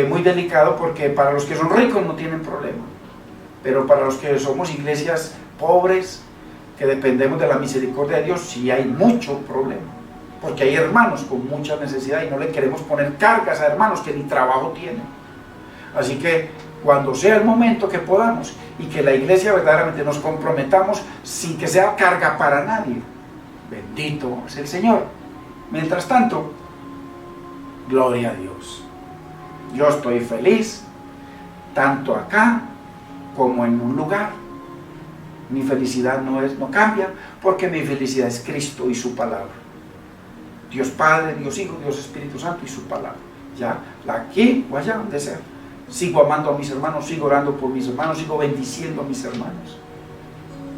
muy delicado porque para los que son ricos no tienen problema. Pero para los que somos iglesias pobres, que dependemos de la misericordia de Dios, sí hay mucho problema. Porque hay hermanos con mucha necesidad y no le queremos poner cargas a hermanos que ni trabajo tienen. Así que cuando sea el momento que podamos y que la iglesia verdaderamente nos comprometamos sin que sea carga para nadie, bendito es el Señor. Mientras tanto, gloria a Dios. Yo estoy feliz, tanto acá como en un lugar. Mi felicidad no cambia, porque mi felicidad es Cristo y su palabra. Dios Padre, Dios Hijo, Dios Espíritu Santo y su palabra. Ya, aquí o allá donde sea. Sigo amando a mis hermanos, sigo orando por mis hermanos, sigo bendiciendo a mis hermanos.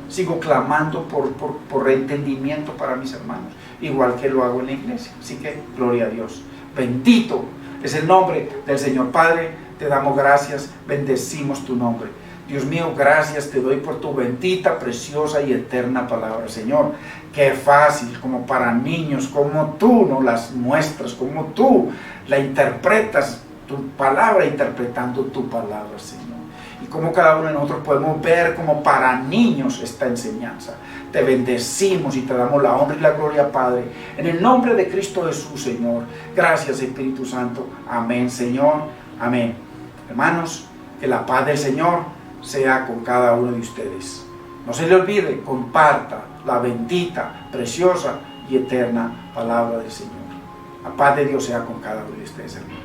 Sigo clamando por entendimiento para mis hermanos, igual que lo hago en la iglesia. Así que, gloria a Dios. Bendito es el nombre del Señor. Padre, te damos gracias, bendecimos tu nombre. Dios mío, gracias te doy por tu bendita, preciosa y eterna palabra, Señor. Qué fácil, como para niños, como tú nos las muestras, como tú la interpretas, tu palabra interpretando tu palabra, Señor. Y como cada uno de nosotros podemos ver como para niños esta enseñanza. Te bendecimos y te damos la honra y la gloria, Padre, en el nombre de Cristo Jesús, Señor. Gracias, Espíritu Santo. Amén, Señor. Amén. Hermanos, que la paz del Señor sea con cada uno de ustedes. No se le olvide, comparta la bendita, preciosa y eterna palabra del Señor. La paz de Dios sea con cada uno de ustedes, hermanos.